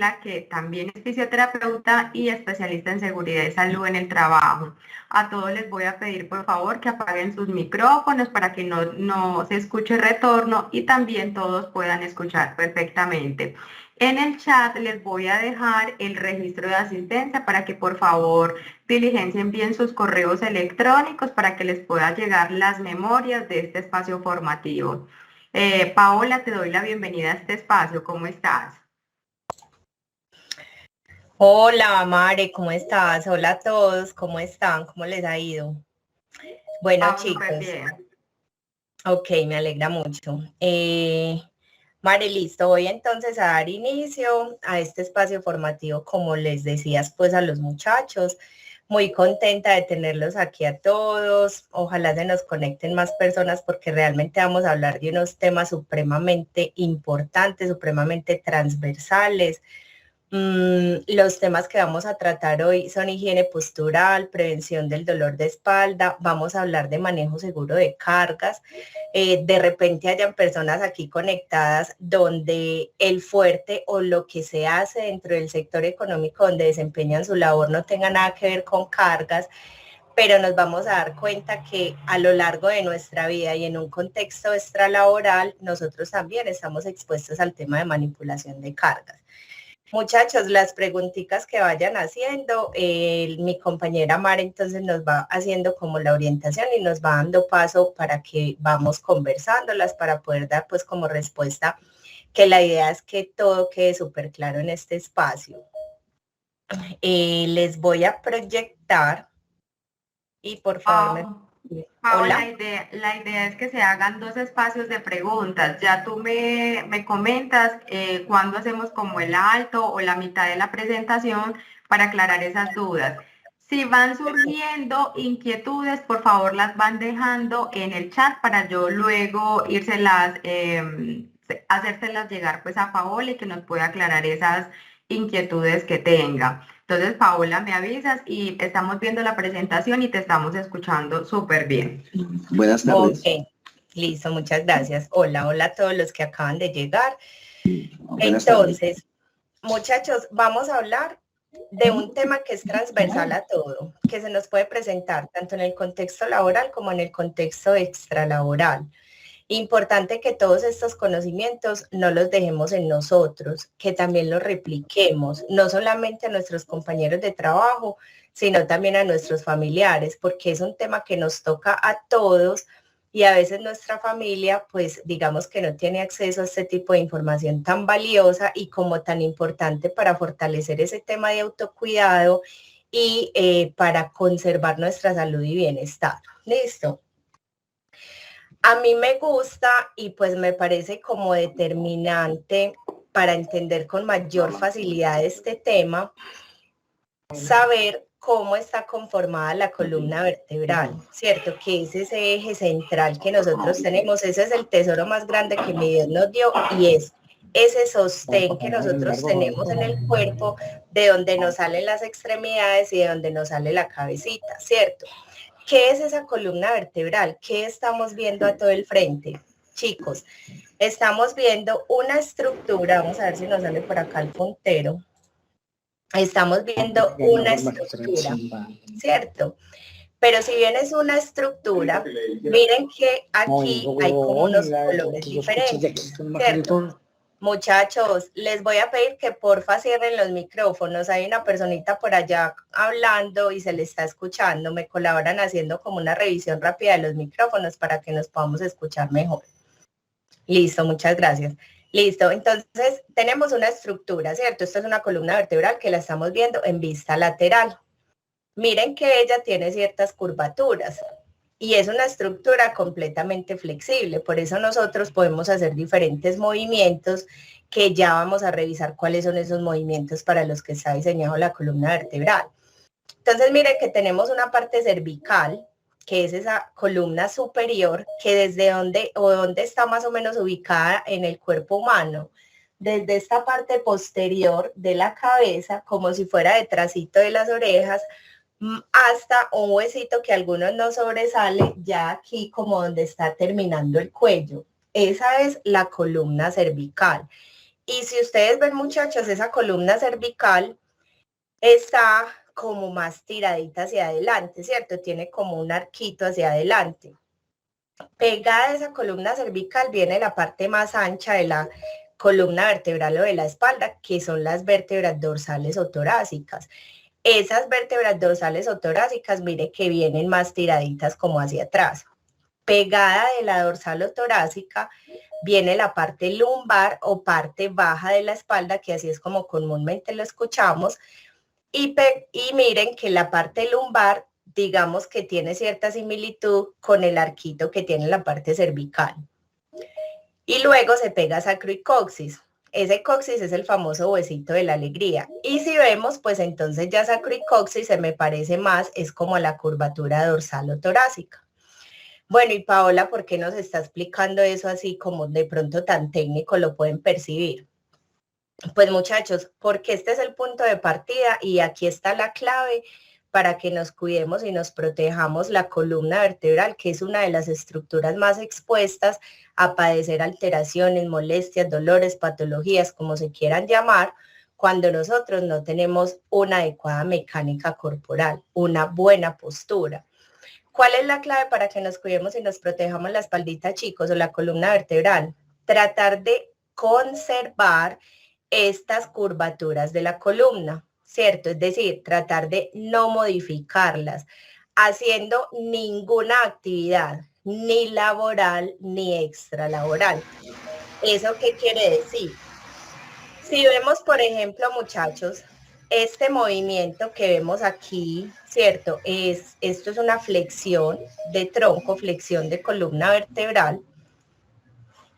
Camila, que también es fisioterapeuta y especialista en seguridad y salud en el trabajo. A todos les voy a pedir por favor que apaguen sus micrófonos para que no se escuche retorno y también todos puedan escuchar perfectamente. En el chat les voy a dejar el registro de asistencia para que por favor diligencien bien sus correos electrónicos para que les pueda llegar las memorias de este espacio formativo. Paola, te doy la bienvenida a este espacio. ¿Cómo estás? Hola, Mare, ¿cómo estás? Hola a todos, ¿cómo están? ¿Cómo les ha ido? Bueno, Súper chicos, bien. ok, me alegra mucho. Mare, listo, voy entonces a dar inicio a este espacio formativo, como les decías, pues a los muchachos. Muy contenta de tenerlos aquí a todos. Ojalá se nos conecten más personas porque realmente vamos a hablar de unos temas supremamente importantes, supremamente transversales. Los temas que vamos a tratar hoy son higiene postural, prevención del dolor de espalda, vamos a hablar de manejo seguro de cargas. De repente hayan personas aquí conectadas donde el fuerte o lo que se hace dentro del sector económico donde desempeñan su labor no tenga nada que ver con cargas, pero nos vamos a dar cuenta que a lo largo de nuestra vida y en un contexto extralaboral, nosotros también estamos expuestos al tema de manipulación de cargas. Muchachos, las preguntitas que vayan haciendo, mi compañera Mara entonces nos va haciendo como la orientación y nos va dando paso para que vamos conversándolas para poder dar pues como respuesta, que la idea es que todo quede súper claro en este espacio. Les voy a proyectar y por favor Pau, Hola. la idea es que se hagan dos espacios de preguntas. Ya tú me comentas cuándo hacemos como el alto o la mitad de la presentación para aclarar esas dudas. Si van surgiendo inquietudes, por favor las van dejando en el chat para yo luego hacérselas llegar pues a Paola y que nos pueda aclarar esas inquietudes que tenga. Entonces, Paola, me avisas y estamos viendo la presentación y te estamos escuchando súper bien. Buenas tardes. Ok, listo, muchas gracias. Hola, hola a todos los que acaban de llegar. Buenas tardes. Entonces, muchachos, vamos a hablar de un tema que es transversal a todo, que se nos puede presentar tanto en el contexto laboral como en el contexto extralaboral. Importante que todos estos conocimientos no los dejemos en nosotros, que también los repliquemos, no solamente a nuestros compañeros de trabajo, sino también a nuestros familiares, porque es un tema que nos toca a todos y a veces nuestra familia, pues digamos que no tiene acceso a este tipo de información tan valiosa y como tan importante para fortalecer ese tema de autocuidado y para conservar nuestra salud y bienestar. ¿Listo? A mí me gusta y pues me parece como determinante para entender con mayor facilidad este tema, saber cómo está conformada la columna vertebral, ¿cierto? Que es ese eje central que nosotros tenemos, ese es el tesoro más grande que mi Dios nos dio y es ese sostén que nosotros tenemos en el cuerpo, de donde nos salen las extremidades y de donde nos sale la cabecita, ¿cierto? ¿Qué es esa columna vertebral? ¿Qué estamos viendo a todo el frente? Chicos, estamos viendo una estructura, vamos a ver si nos sale por acá el puntero. Estamos viendo una estructura, ¿cierto? Pero si bien es una estructura, miren que aquí hay como unos colores diferentes, ¿cierto? Muchachos, les voy a pedir que porfa cierren los micrófonos. Hay una personita por allá hablando y se le está escuchando. Me colaboran haciendo como una revisión rápida de los micrófonos para que nos podamos escuchar mejor. Listo, muchas gracias. Listo, entonces tenemos una estructura, ¿cierto? Esta es una columna vertebral que la estamos viendo en vista lateral. Miren que ella tiene ciertas curvaturas y es una estructura completamente flexible, por eso nosotros podemos hacer diferentes movimientos que ya vamos a revisar cuáles son esos movimientos para los que está diseñado la columna vertebral. Entonces miren que tenemos una parte cervical, que es esa columna superior, que desde donde está más o menos ubicada en el cuerpo humano, desde esta parte posterior de la cabeza, como si fuera detrásito de las orejas, hasta un huesito que a algunos no sobresale, ya aquí como donde está terminando el cuello. Esa es la columna cervical. Y si ustedes ven, muchachos, esa columna cervical está como más tiradita hacia adelante, ¿cierto? Tiene como un arquito hacia adelante. Pegada a esa columna cervical viene la parte más ancha de la columna vertebral o de la espalda, que son las vértebras dorsales o torácicas. Esas vértebras dorsales o torácicas, mire que vienen más tiraditas como hacia atrás. Pegada de la dorsal o torácica viene la parte lumbar o parte baja de la espalda, que así es como comúnmente lo escuchamos, y miren que la parte lumbar, digamos que tiene cierta similitud con el arquito que tiene la parte cervical. Y luego se pega sacro y coxis. Ese coxis es el famoso huesito de la alegría. Y si vemos, pues entonces ya sacro y coxis se me parece más, es como la curvatura dorsal o torácica. Bueno, y Paola, ¿por qué nos está explicando eso así como de pronto tan técnico lo pueden percibir? Pues muchachos, porque este es el punto de partida y aquí está la clave para que nos cuidemos y nos protejamos la columna vertebral, que es una de las estructuras más expuestas a padecer alteraciones, molestias, dolores, patologías, como se quieran llamar, cuando nosotros no tenemos una adecuada mecánica corporal, una buena postura. ¿Cuál es la clave para que nos cuidemos y nos protejamos la espaldita, chicos, o la columna vertebral? Tratar de conservar estas curvaturas de la columna, ¿cierto? Es decir, tratar de no modificarlas, haciendo ninguna actividad, ni laboral ni extralaboral. ¿Eso qué quiere decir? Si vemos, por ejemplo, muchachos, este movimiento que vemos aquí, ¿cierto? Esto es una flexión de tronco, flexión de columna vertebral.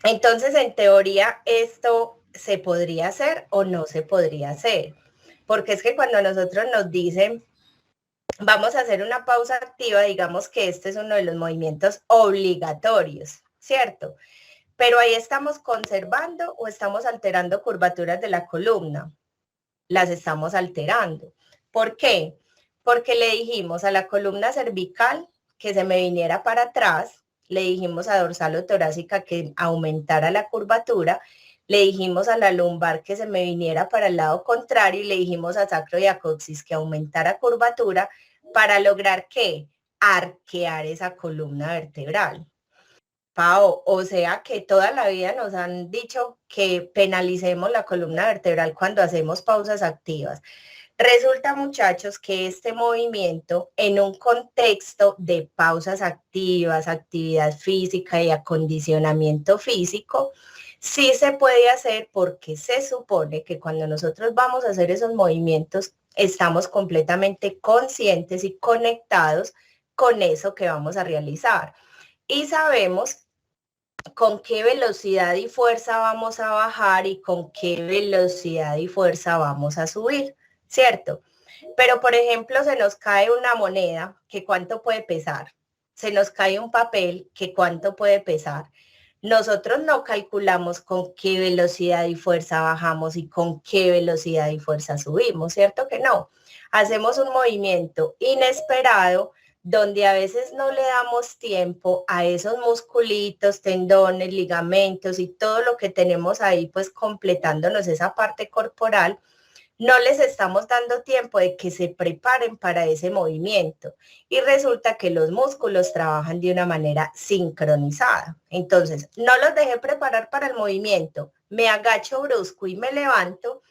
Entonces, en teoría, esto se podría hacer o no se podría hacer. Porque es que cuando nosotros nos dicen, vamos a hacer una pausa activa, digamos que este es uno de los movimientos obligatorios, ¿cierto? Pero ahí estamos conservando o estamos alterando curvaturas de la columna. Las estamos alterando. ¿Por qué? Porque le dijimos a la columna cervical que se me viniera para atrás, le dijimos a dorsal o torácica que aumentara la curvatura, le dijimos a la lumbar que se me viniera para el lado contrario y le dijimos a sacro y a coxis que aumentara curvatura para lograr ¿qué? Arquear esa columna vertebral. Pao, o sea que toda la vida nos han dicho que penalicemos la columna vertebral cuando hacemos pausas activas. Resulta, muchachos, que este movimiento en un contexto de pausas activas, actividad física y acondicionamiento físico, sí se puede hacer porque se supone que cuando nosotros vamos a hacer esos movimientos, estamos completamente conscientes y conectados con eso que vamos a realizar. Y sabemos con qué velocidad y fuerza vamos a bajar y con qué velocidad y fuerza vamos a subir, ¿cierto? Pero, por ejemplo, se nos cae una moneda, que ¿cuánto puede pesar? Se nos cae un papel, que ¿cuánto puede pesar? Nosotros no calculamos con qué velocidad y fuerza bajamos y con qué velocidad y fuerza subimos, ¿cierto que no? Hacemos un movimiento inesperado donde a veces no le damos tiempo a esos musculitos, tendones, ligamentos y todo lo que tenemos ahí, pues completándonos esa parte corporal, no les estamos dando tiempo de que se preparen para ese movimiento y resulta que los músculos trabajan de una manera sincronizada. Entonces, no los dejé preparar para el movimiento, me agacho brusco y me levanto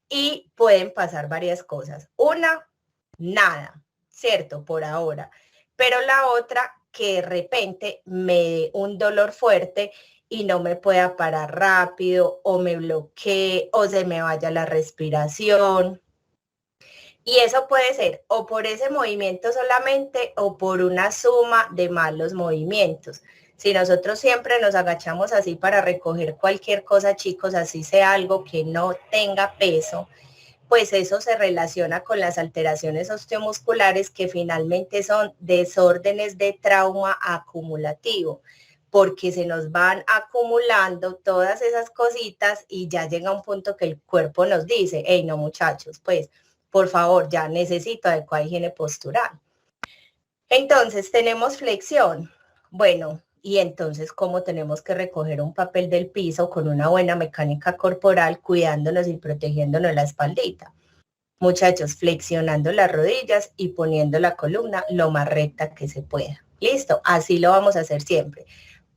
y pueden pasar varias cosas. Una, nada, ¿cierto? Por ahora. Pero la otra, que de repente me dé un dolor fuerte y no me pueda parar rápido o me bloquee o se me vaya la respiración. Y eso puede ser o por ese movimiento solamente o por una suma de malos movimientos. Si nosotros siempre nos agachamos así para recoger cualquier cosa, chicos, así sea algo que no tenga peso, pues eso se relaciona con las alteraciones osteomusculares que finalmente son desórdenes de trauma acumulativo, porque se nos van acumulando todas esas cositas y ya llega un punto que el cuerpo nos dice, hey, no muchachos, pues por favor, ya necesito adecuada higiene postural. Entonces, tenemos flexión. Bueno, y entonces cómo tenemos que recoger un papel del piso con una buena mecánica corporal, cuidándonos y protegiéndonos la espaldita. Muchachos, flexionando las rodillas y poniendo la columna lo más recta que se pueda. Listo, así lo vamos a hacer siempre,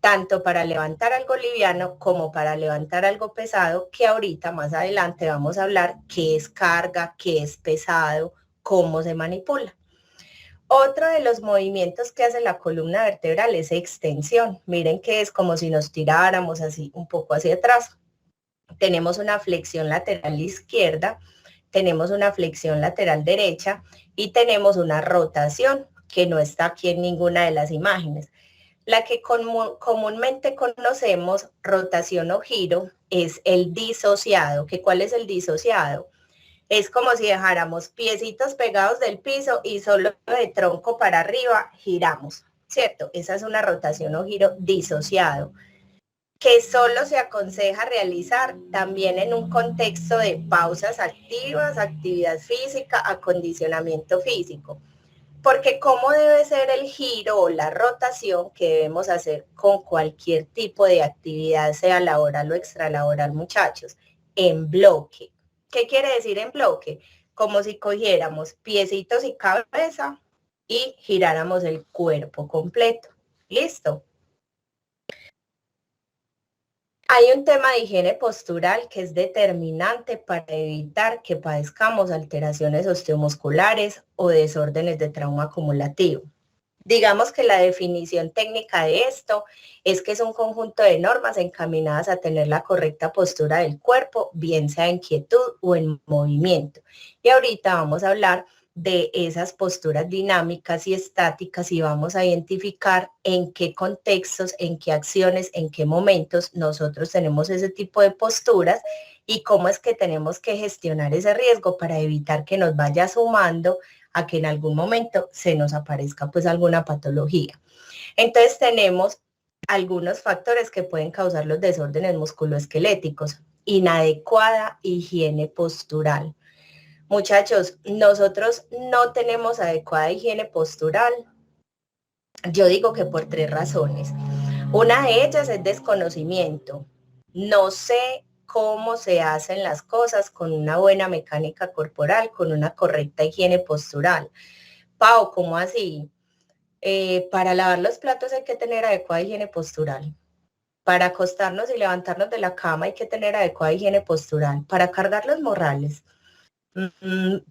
tanto para levantar algo liviano como para levantar algo pesado, que ahorita más adelante vamos a hablar qué es carga, qué es pesado, cómo se manipula. Otro de los movimientos que hace la columna vertebral es extensión. Miren que es como si nos tiráramos así un poco hacia atrás. Tenemos una flexión lateral izquierda, tenemos una flexión lateral derecha y tenemos una rotación que no está aquí en ninguna de las imágenes. La que comúnmente conocemos, rotación o giro, es el disociado. ¿Cuál es el disociado? Es como si dejáramos piecitos pegados del piso y solo de tronco para arriba giramos, ¿cierto? Esa es una rotación o giro disociado, que solo se aconseja realizar también en un contexto de pausas activas, actividad física, acondicionamiento físico. Porque cómo debe ser el giro o la rotación que debemos hacer con cualquier tipo de actividad, sea laboral o extralaboral, muchachos, en bloque. ¿Qué quiere decir en bloque? Como si cogiéramos piecitos y cabeza y giráramos el cuerpo completo. ¿Listo? Hay un tema de higiene postural que es determinante para evitar que padezcamos alteraciones osteomusculares o desórdenes de trauma acumulativo. Digamos que la definición técnica de esto es que es un conjunto de normas encaminadas a tener la correcta postura del cuerpo, bien sea en quietud o en movimiento. Y ahorita vamos a hablar de esas posturas dinámicas y estáticas y vamos a identificar en qué contextos, en qué acciones, en qué momentos nosotros tenemos ese tipo de posturas y cómo es que tenemos que gestionar ese riesgo para evitar que nos vaya sumando a que en algún momento se nos aparezca pues alguna patología. Entonces tenemos algunos factores que pueden causar los desórdenes musculoesqueléticos. Inadecuada higiene postural. Muchachos, nosotros no tenemos adecuada higiene postural. Yo digo que por 3 razones. Una de ellas es desconocimiento. No sé cómo se hacen las cosas con una buena mecánica corporal, con una correcta higiene postural. Pau, ¿cómo así? Para lavar los platos hay que tener adecuada higiene postural. Para acostarnos y levantarnos de la cama hay que tener adecuada higiene postural. Para cargar los morrales,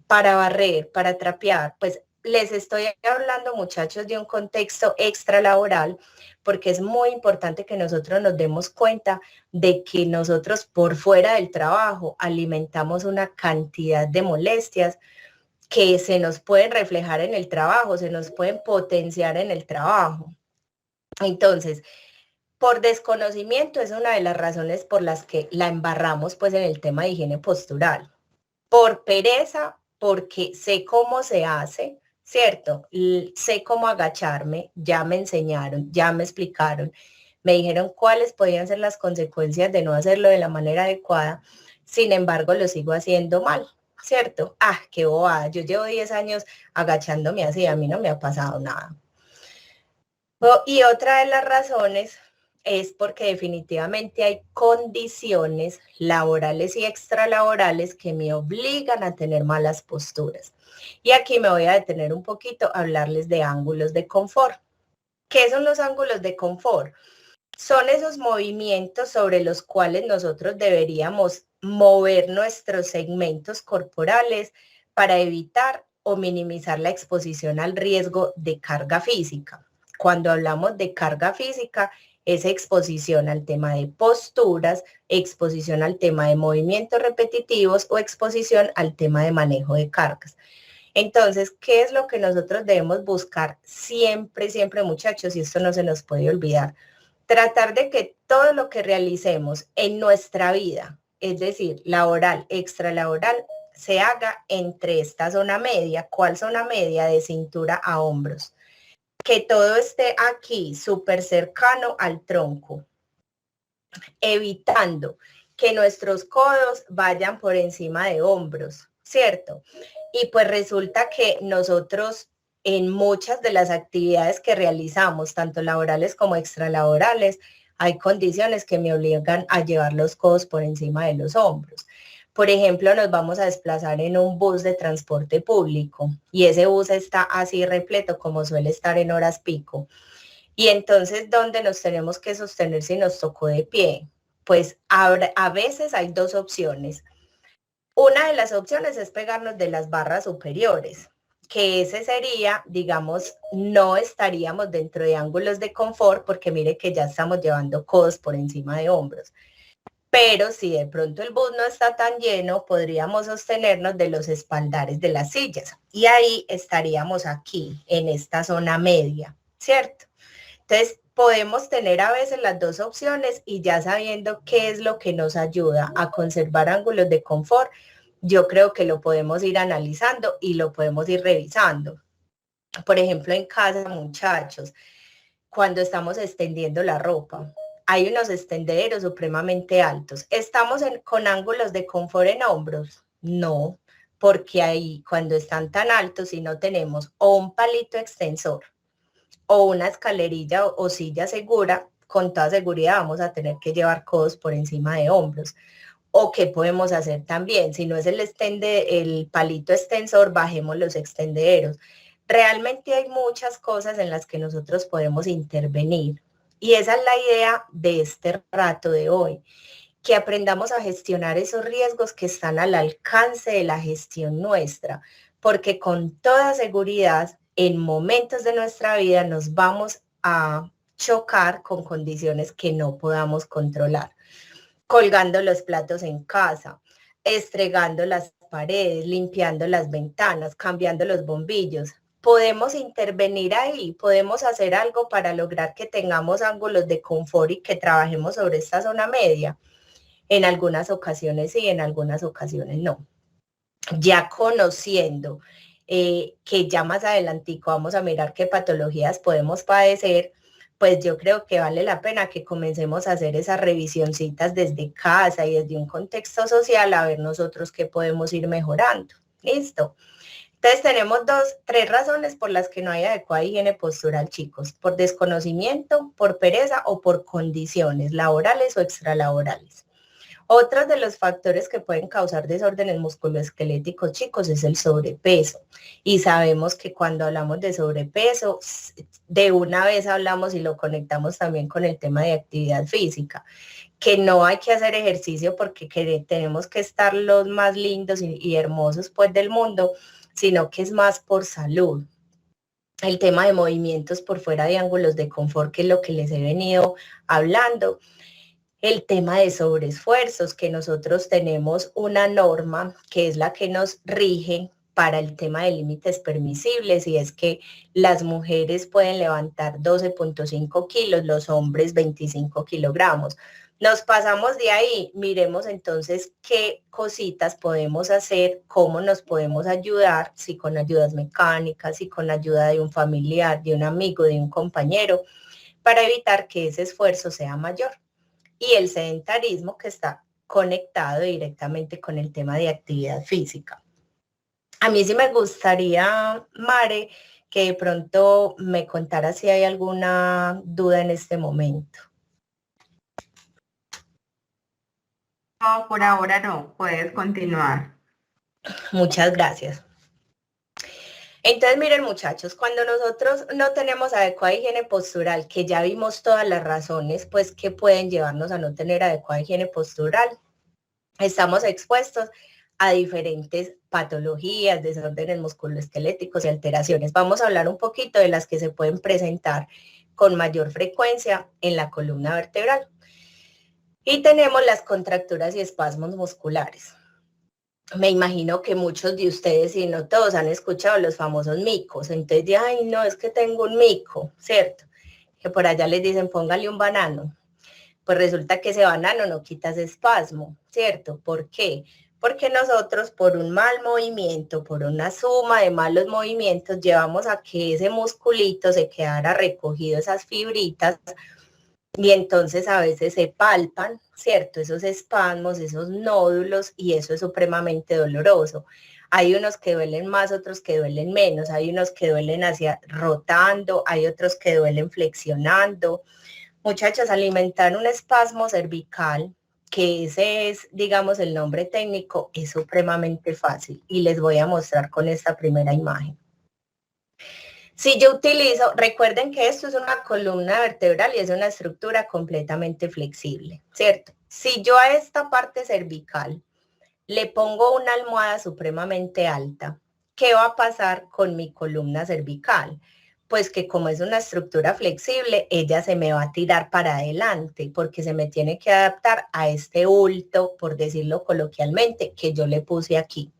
para barrer, para trapear, pues les estoy hablando, muchachos, de un contexto extralaboral, porque es muy importante que nosotros nos demos cuenta de que nosotros por fuera del trabajo alimentamos una cantidad de molestias que se nos pueden reflejar en el trabajo, se nos pueden potenciar en el trabajo. Entonces, por desconocimiento es una de las razones por las que la embarramos pues en el tema de higiene postural. Por pereza, porque sé cómo se hace, ¿cierto? Sé cómo agacharme, ya me enseñaron, ya me explicaron, me dijeron cuáles podían ser las consecuencias de no hacerlo de la manera adecuada, sin embargo lo sigo haciendo mal, ¿cierto? Ah, qué bobada, yo llevo 10 años agachándome así, a mí no me ha pasado nada. Y otra de las razones es porque definitivamente hay condiciones laborales y extralaborales que me obligan a tener malas posturas. Y aquí me voy a detener un poquito a hablarles de ángulos de confort. ¿Qué son los ángulos de confort? Son esos movimientos sobre los cuales nosotros deberíamos mover nuestros segmentos corporales para evitar o minimizar la exposición al riesgo de carga física. Cuando hablamos de carga física, es exposición al tema de posturas, exposición al tema de movimientos repetitivos o exposición al tema de manejo de cargas. Entonces, ¿qué es lo que nosotros debemos buscar siempre, siempre, muchachos? Y esto no se nos puede olvidar. Tratar de que todo lo que realicemos en nuestra vida, es decir, laboral, extralaboral, se haga entre esta zona media. ¿Cuál zona media? De cintura a hombros. Que todo esté aquí, súper cercano al tronco, evitando que nuestros codos vayan por encima de hombros, ¿cierto? Y pues resulta que nosotros en muchas de las actividades que realizamos, tanto laborales como extralaborales, hay condiciones que me obligan a llevar los codos por encima de los hombros. Por ejemplo, nos vamos a desplazar en un bus de transporte público y ese bus está así repleto como suele estar en horas pico. Y entonces, ¿dónde nos tenemos que sostener si nos tocó de pie? Pues a veces hay dos opciones. Una de las opciones es pegarnos de las barras superiores, que ese sería, digamos, no estaríamos dentro de ángulos de confort porque mire que ya estamos llevando codos por encima de hombros. Pero si de pronto el bus no está tan lleno, podríamos sostenernos de los espaldares de las sillas y ahí estaríamos aquí, en esta zona media, ¿cierto? Entonces, podemos tener a veces las dos opciones y ya sabiendo qué es lo que nos ayuda a conservar ángulos de confort, yo creo que lo podemos ir analizando y lo podemos ir revisando. Por ejemplo, en casa, muchachos, cuando estamos extendiendo la ropa, hay unos extendederos supremamente altos. ¿Estamos con ángulos de confort en hombros? No, porque ahí cuando están tan altos y no tenemos o un palito extensor o una escalerilla o silla segura, con toda seguridad vamos a tener que llevar codos por encima de hombros. ¿O qué podemos hacer también? Si no es el palito extensor, bajemos los extendederos. Realmente hay muchas cosas en las que nosotros podemos intervenir. Y esa es la idea de este rato de hoy, que aprendamos a gestionar esos riesgos que están al alcance de la gestión nuestra, porque con toda seguridad, en momentos de nuestra vida nos vamos a chocar con condiciones que no podamos controlar. Colgando los platos en casa, estregando las paredes, limpiando las ventanas, cambiando los bombillos. Podemos intervenir ahí, podemos hacer algo para lograr que tengamos ángulos de confort y que trabajemos sobre esta zona media. En algunas ocasiones sí, en algunas ocasiones no. Ya conociendo que ya más adelantico vamos a mirar qué patologías podemos padecer, pues yo creo que vale la pena que comencemos a hacer esas revisioncitas desde casa y desde un contexto social a ver nosotros qué podemos ir mejorando. ¿Listo? Entonces tenemos tres razones por las que no hay adecuada higiene postural, chicos. Por desconocimiento, por pereza o por condiciones laborales o extralaborales. Otros de los factores que pueden causar desórdenes musculoesqueléticos, chicos, es el sobrepeso. Y sabemos que cuando hablamos de sobrepeso, de una vez hablamos y lo conectamos también con el tema de actividad física, que no hay que hacer ejercicio porque tenemos que estar los más lindos y hermosos pues del mundo, sino que es más por salud. El tema de movimientos por fuera de ángulos de confort, que es lo que les he venido hablando. El tema de sobreesfuerzos, que nosotros tenemos una norma que es la que nos rige para el tema de límites permisibles, y es que las mujeres pueden levantar 12.5 kilos, los hombres 25 kilogramos. Nos pasamos de ahí, miremos entonces qué cositas podemos hacer, cómo nos podemos ayudar, si con ayudas mecánicas, si con ayuda de un familiar, de un amigo, de un compañero, para evitar que ese esfuerzo sea mayor. Y el sedentarismo, que está conectado directamente con el tema de actividad física. A mí sí me gustaría, Mare, que de pronto me contara si hay alguna duda en este momento. No, por ahora no, puedes continuar. Muchas gracias. Entonces, miren, muchachos, cuando nosotros no tenemos adecuada higiene postural, que ya vimos todas las razones, pues, que pueden llevarnos a no tener adecuada higiene postural, estamos expuestos a diferentes patologías, desórdenes musculoesqueléticos y alteraciones. Vamos a hablar un poquito de las que se pueden presentar con mayor frecuencia en la columna vertebral. Y tenemos las contracturas y espasmos musculares. Me imagino que muchos de ustedes, y no todos, han escuchado los famosos micos. Entonces, ay, no, es que tengo un mico, ¿cierto? Que por allá les dicen, póngale un banano. Pues resulta que ese banano no quita ese espasmo, ¿cierto? ¿Por qué? Porque nosotros por un mal movimiento, por una suma de malos movimientos, llevamos a que ese musculito se quedara recogido, esas fibritas, Y entonces a veces se palpan, ¿cierto? Esos espasmos, esos nódulos, y eso es supremamente doloroso. Hay unos que duelen más, otros que duelen menos. Hay unos que duelen hacia rotando, hay otros que duelen flexionando. Muchachos, alimentar un espasmo cervical, que ese es, digamos, el nombre técnico, es supremamente fácil. Y les voy a mostrar con esta primera imagen. Si yo utilizo, recuerden que esto es una columna vertebral y es una estructura completamente flexible, ¿cierto? Si yo a esta parte cervical le pongo una almohada supremamente alta, ¿qué va a pasar con mi columna cervical? Pues que como es una estructura flexible, ella se me va a tirar para adelante porque se me tiene que adaptar a este bulto, por decirlo coloquialmente, que yo le puse aquí.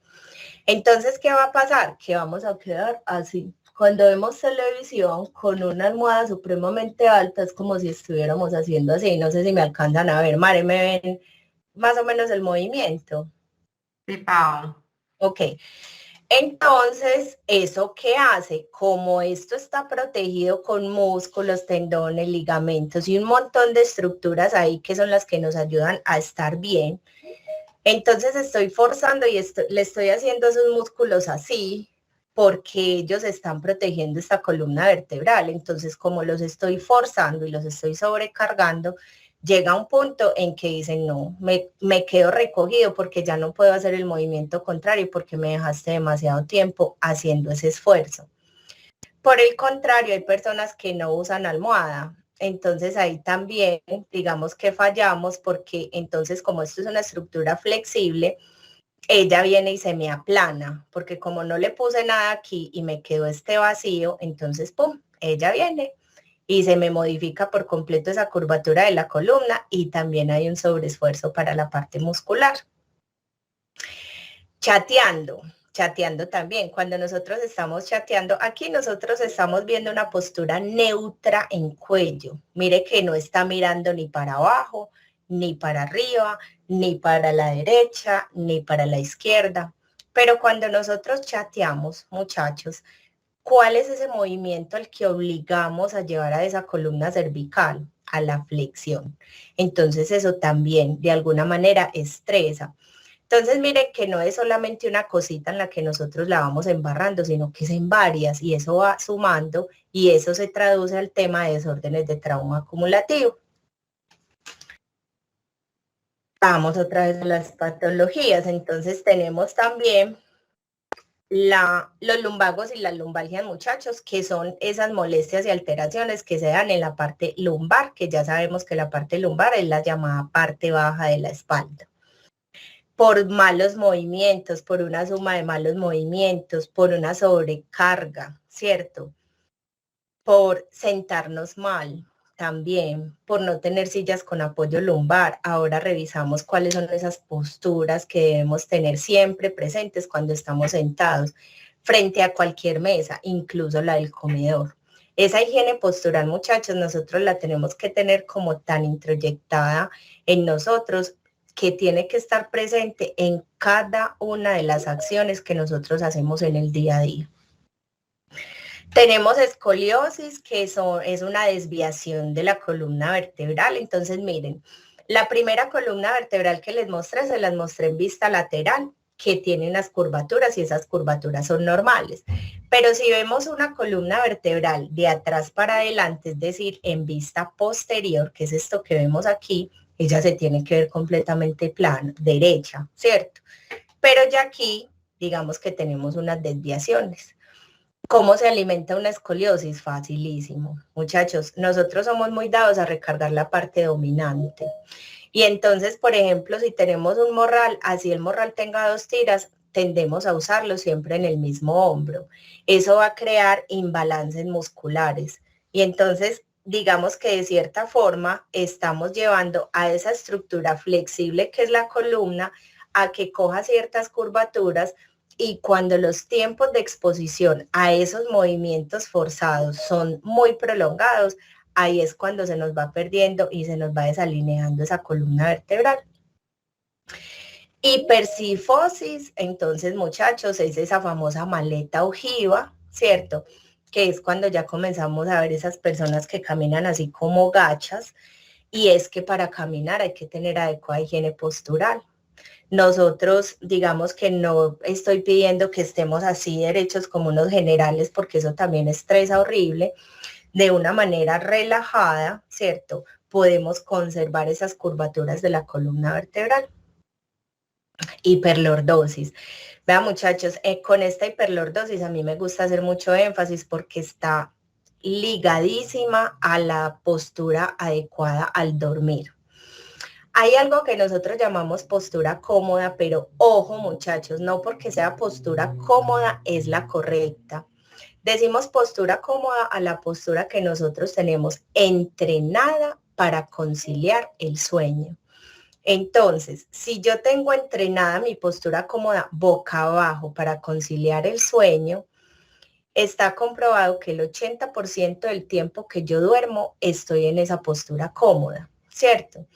Entonces, ¿qué va a pasar? Que vamos a quedar así. Cuando vemos televisión con una almohada supremamente alta, es como si estuviéramos haciendo así. No sé si me alcanzan a ver. Mare, ¿me ven más o menos el movimiento? Sí, Pau. Ok. Entonces, ¿eso qué hace? Como esto está protegido con músculos, tendones, ligamentos y un montón de estructuras ahí que son las que nos ayudan a estar bien, entonces estoy forzando y le estoy haciendo esos músculos así porque ellos están protegiendo esta columna vertebral. Entonces, como los estoy forzando y los estoy sobrecargando, llega un punto en que dicen, no, me quedo recogido porque ya no puedo hacer el movimiento contrario porque me dejaste demasiado tiempo haciendo ese esfuerzo. Por el contrario, hay personas que no usan almohada. Entonces ahí también, digamos que fallamos porque entonces como esto es una estructura flexible, ella viene y se me aplana, porque como no le puse nada aquí y me quedó este vacío, entonces, pum, ella viene y se me modifica por completo esa curvatura de la columna y también hay un sobreesfuerzo para la parte muscular. Chateando también. Cuando nosotros estamos chateando, aquí nosotros estamos viendo una postura neutra en cuello. Mire que no está mirando ni para abajo, ni para arriba, ni para la derecha, ni para la izquierda. Pero cuando nosotros chateamos, muchachos, ¿cuál es ese movimiento al que obligamos a llevar a esa columna cervical? A la flexión. Entonces eso también de alguna manera estresa. Entonces, mire que no es solamente una cosita en la que nosotros la vamos embarrando, sino que es en varias y eso va sumando y eso se traduce al tema de desórdenes de trauma acumulativo. Vamos otra vez a las patologías. Entonces, tenemos también los lumbagos y las lumbalgias, muchachos, que son esas molestias y alteraciones que se dan en la parte lumbar, que ya sabemos que la parte lumbar es la llamada parte baja de la espalda. Por malos movimientos, por una suma de malos movimientos, por una sobrecarga, ¿cierto? Por sentarnos mal también, por no tener sillas con apoyo lumbar. Ahora revisamos cuáles son esas posturas que debemos tener siempre presentes cuando estamos sentados frente a cualquier mesa, incluso la del comedor. Esa higiene postural, muchachos, nosotros la tenemos que tener como tan introyectada en nosotros que tiene que estar presente en cada una de las acciones que nosotros hacemos en el día a día. Tenemos escoliosis, que es una desviación de la columna vertebral. Entonces, miren, la primera columna vertebral que les mostré, se las mostré en vista lateral, que tiene unas curvaturas y esas curvaturas son normales. Pero si vemos una columna vertebral de atrás para adelante, es decir, en vista posterior, que es esto que vemos aquí, ella se tiene que ver completamente plana, derecha, ¿cierto? Pero ya aquí, digamos que tenemos unas desviaciones. ¿Cómo se alimenta una escoliosis? Facilísimo. Muchachos, nosotros somos muy dados a recargar la parte dominante. Y entonces, por ejemplo, si tenemos un morral, así el morral tenga 2 tiras, tendemos a usarlo siempre en el mismo hombro. Eso va a crear imbalances musculares. Y entonces, digamos que de cierta forma estamos llevando a esa estructura flexible que es la columna a que coja ciertas curvaturas, y cuando los tiempos de exposición a esos movimientos forzados son muy prolongados, ahí es cuando se nos va perdiendo y se nos va desalineando esa columna vertebral. Hipercifosis, entonces, muchachos, es esa famosa maleta ojiva, ¿cierto? Que es cuando ya comenzamos a ver esas personas que caminan así como gachas. y es que para caminar hay que tener adecuada higiene postural. Nosotros, digamos que no estoy pidiendo que estemos así derechos como unos generales, porque eso también estresa horrible. De una manera relajada, ¿cierto? Podemos conservar esas curvaturas de la columna vertebral. Hiperlordosis. Vean, muchachos, con esta hiperlordosis a mí me gusta hacer mucho énfasis porque está ligadísima a la postura adecuada al dormir. Hay algo que nosotros llamamos postura cómoda, pero ojo, muchachos, no porque sea postura cómoda es la correcta. Decimos postura cómoda a la postura que nosotros tenemos entrenada para conciliar el sueño. Entonces, si yo tengo entrenada mi postura cómoda boca abajo para conciliar el sueño, está comprobado que el 80% del tiempo que yo duermo estoy en esa postura cómoda, ¿cierto?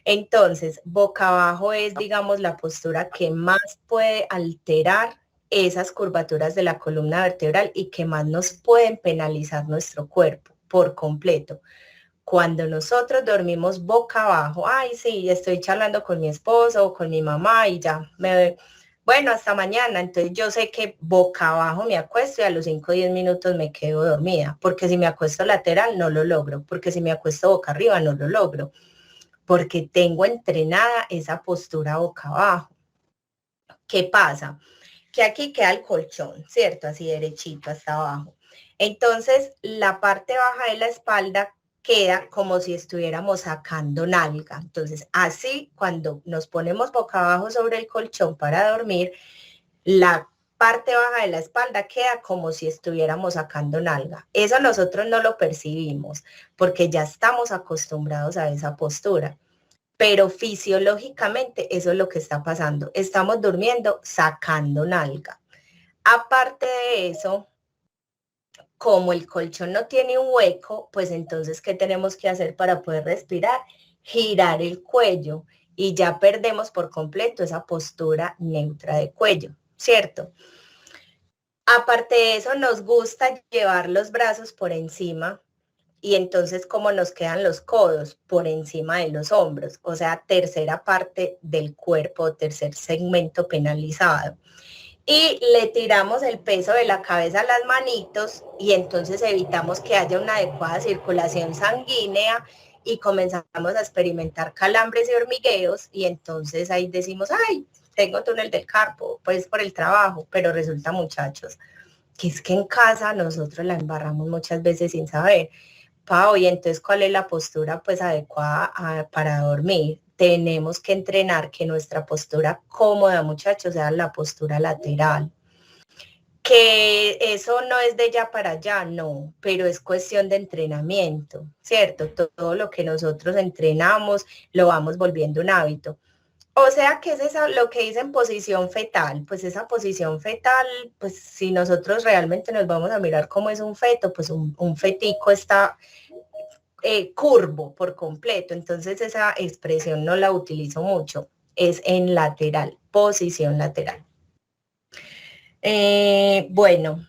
Entonces, boca abajo es, digamos, la postura que más puede alterar esas curvaturas de la columna vertebral y que más nos pueden penalizar nuestro cuerpo por completo. Cuando nosotros dormimos boca abajo, ay, sí, estoy charlando con mi esposo o con mi mamá y ya, bueno, hasta mañana. Entonces yo sé que boca abajo me acuesto y a los 5 o 10 minutos me quedo dormida, porque si me acuesto lateral no lo logro, porque si me acuesto boca arriba no lo logro, porque tengo entrenada esa postura boca abajo. ¿Qué pasa? Que aquí queda el colchón, ¿cierto? Así derechito hasta abajo. Entonces, la parte baja de la espalda queda como si estuviéramos sacando nalga. Entonces, así cuando nos ponemos boca abajo sobre el colchón para dormir, la parte baja de la espalda queda como si estuviéramos sacando nalga. Eso nosotros no lo percibimos porque ya estamos acostumbrados a esa postura. Pero fisiológicamente eso es lo que está pasando. Estamos durmiendo sacando nalga. Aparte de eso, como el colchón no tiene un hueco, pues entonces, ¿qué tenemos que hacer para poder respirar? Girar el cuello y ya perdemos por completo esa postura neutra de cuello, ¿cierto? Aparte de eso, nos gusta llevar los brazos por encima. Y entonces, ¿cómo nos quedan los codos? Por encima de los hombros, o sea, tercera parte del cuerpo, tercer segmento penalizado. Y le tiramos el peso de la cabeza a las manitos y entonces evitamos que haya una adecuada circulación sanguínea y comenzamos a experimentar calambres y hormigueos y entonces ahí decimos, ay, tengo túnel del carpo, pues por el trabajo, pero resulta, muchachos, que es que en casa nosotros la embarramos muchas veces sin saber. Pau, y entonces, ¿cuál es la postura pues adecuada para dormir? Tenemos que entrenar que nuestra postura cómoda, muchachos, sea la postura lateral. Que eso no es de ya para allá, no, pero es cuestión de entrenamiento, ¿cierto? Todo lo que nosotros entrenamos lo vamos volviendo un hábito. O sea, que es esa, lo que dicen posición fetal, pues esa posición fetal, pues si nosotros realmente nos vamos a mirar cómo es un feto, pues un fetico está curvo por completo, entonces esa expresión no la utilizo mucho, es en lateral, posición lateral. Bueno,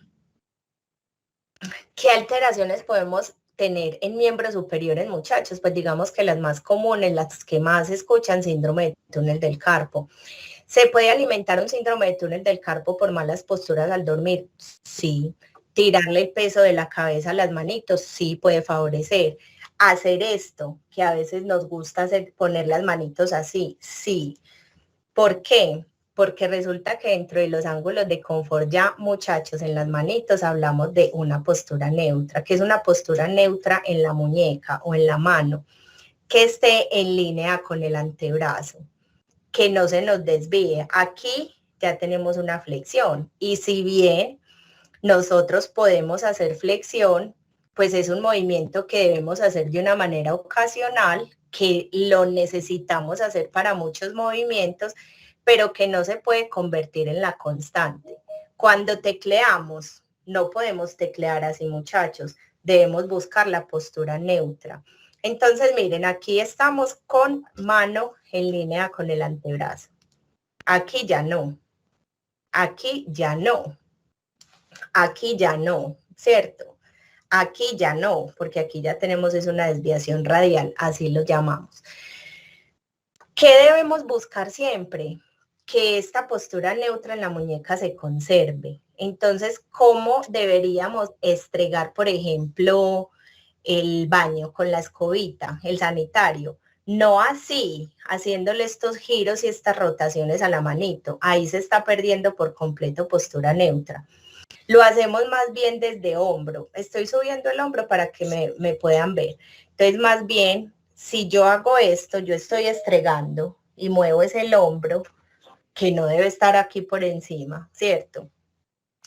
¿qué alteraciones podemos tener en miembros superiores, muchachos? Pues digamos que las más comunes, las que más se escuchan, síndrome de túnel del carpo. ¿Se puede alimentar un síndrome de túnel del carpo por malas posturas al dormir? Sí. ¿Tirarle el peso de la cabeza a las manitos? Sí, puede favorecer. Hacer esto, que a veces nos gusta hacer, poner las manitos así, sí. ¿Por qué? Porque resulta que dentro de los ángulos de confort ya, muchachos, en las manitos hablamos de una postura neutra, que es una postura neutra en la muñeca o en la mano, que esté en línea con el antebrazo, que no se nos desvíe. Aquí ya tenemos una flexión y si bien nosotros podemos hacer flexión, pues es un movimiento que debemos hacer de una manera ocasional, que lo necesitamos hacer para muchos movimientos, pero que no se puede convertir en la constante. Cuando tecleamos, no podemos teclear así, muchachos, debemos buscar la postura neutra. Entonces, miren, aquí estamos con mano en línea con el antebrazo. Aquí ya no. Aquí ya no. Aquí ya no, ¿cierto? Aquí ya no, porque aquí ya tenemos es una desviación radial, así lo llamamos. ¿Qué debemos buscar siempre? Que esta postura neutra en la muñeca se conserve. Entonces, ¿cómo deberíamos estregar, por ejemplo, el baño con la escobita, el sanitario? No así, haciéndole estos giros y estas rotaciones a la manito. Ahí se está perdiendo por completo postura neutra. Lo hacemos más bien desde hombro. Estoy subiendo el hombro para que me puedan ver. Entonces, más bien, si yo hago esto, yo estoy estregando y muevo ese el hombro, que no debe estar aquí por encima, ¿cierto?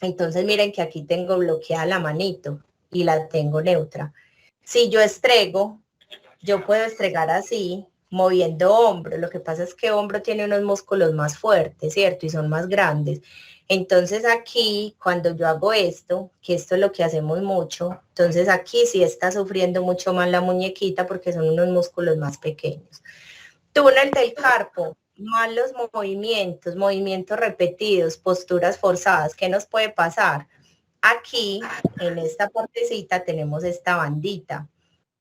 Entonces, miren que aquí tengo bloqueada la manito y la tengo neutra. Si yo estrego, yo puedo estregar así, moviendo hombro. Lo que pasa es que hombro tiene unos músculos más fuertes, ¿cierto? Y son más grandes. Entonces aquí, cuando yo hago esto, que esto es lo que hacemos mucho, entonces aquí sí está sufriendo mucho más la muñequita porque son unos músculos más pequeños. Túnel del carpo, malos movimientos repetidos, posturas forzadas. ¿Qué nos puede pasar? Aquí, en esta partecita, tenemos esta bandita.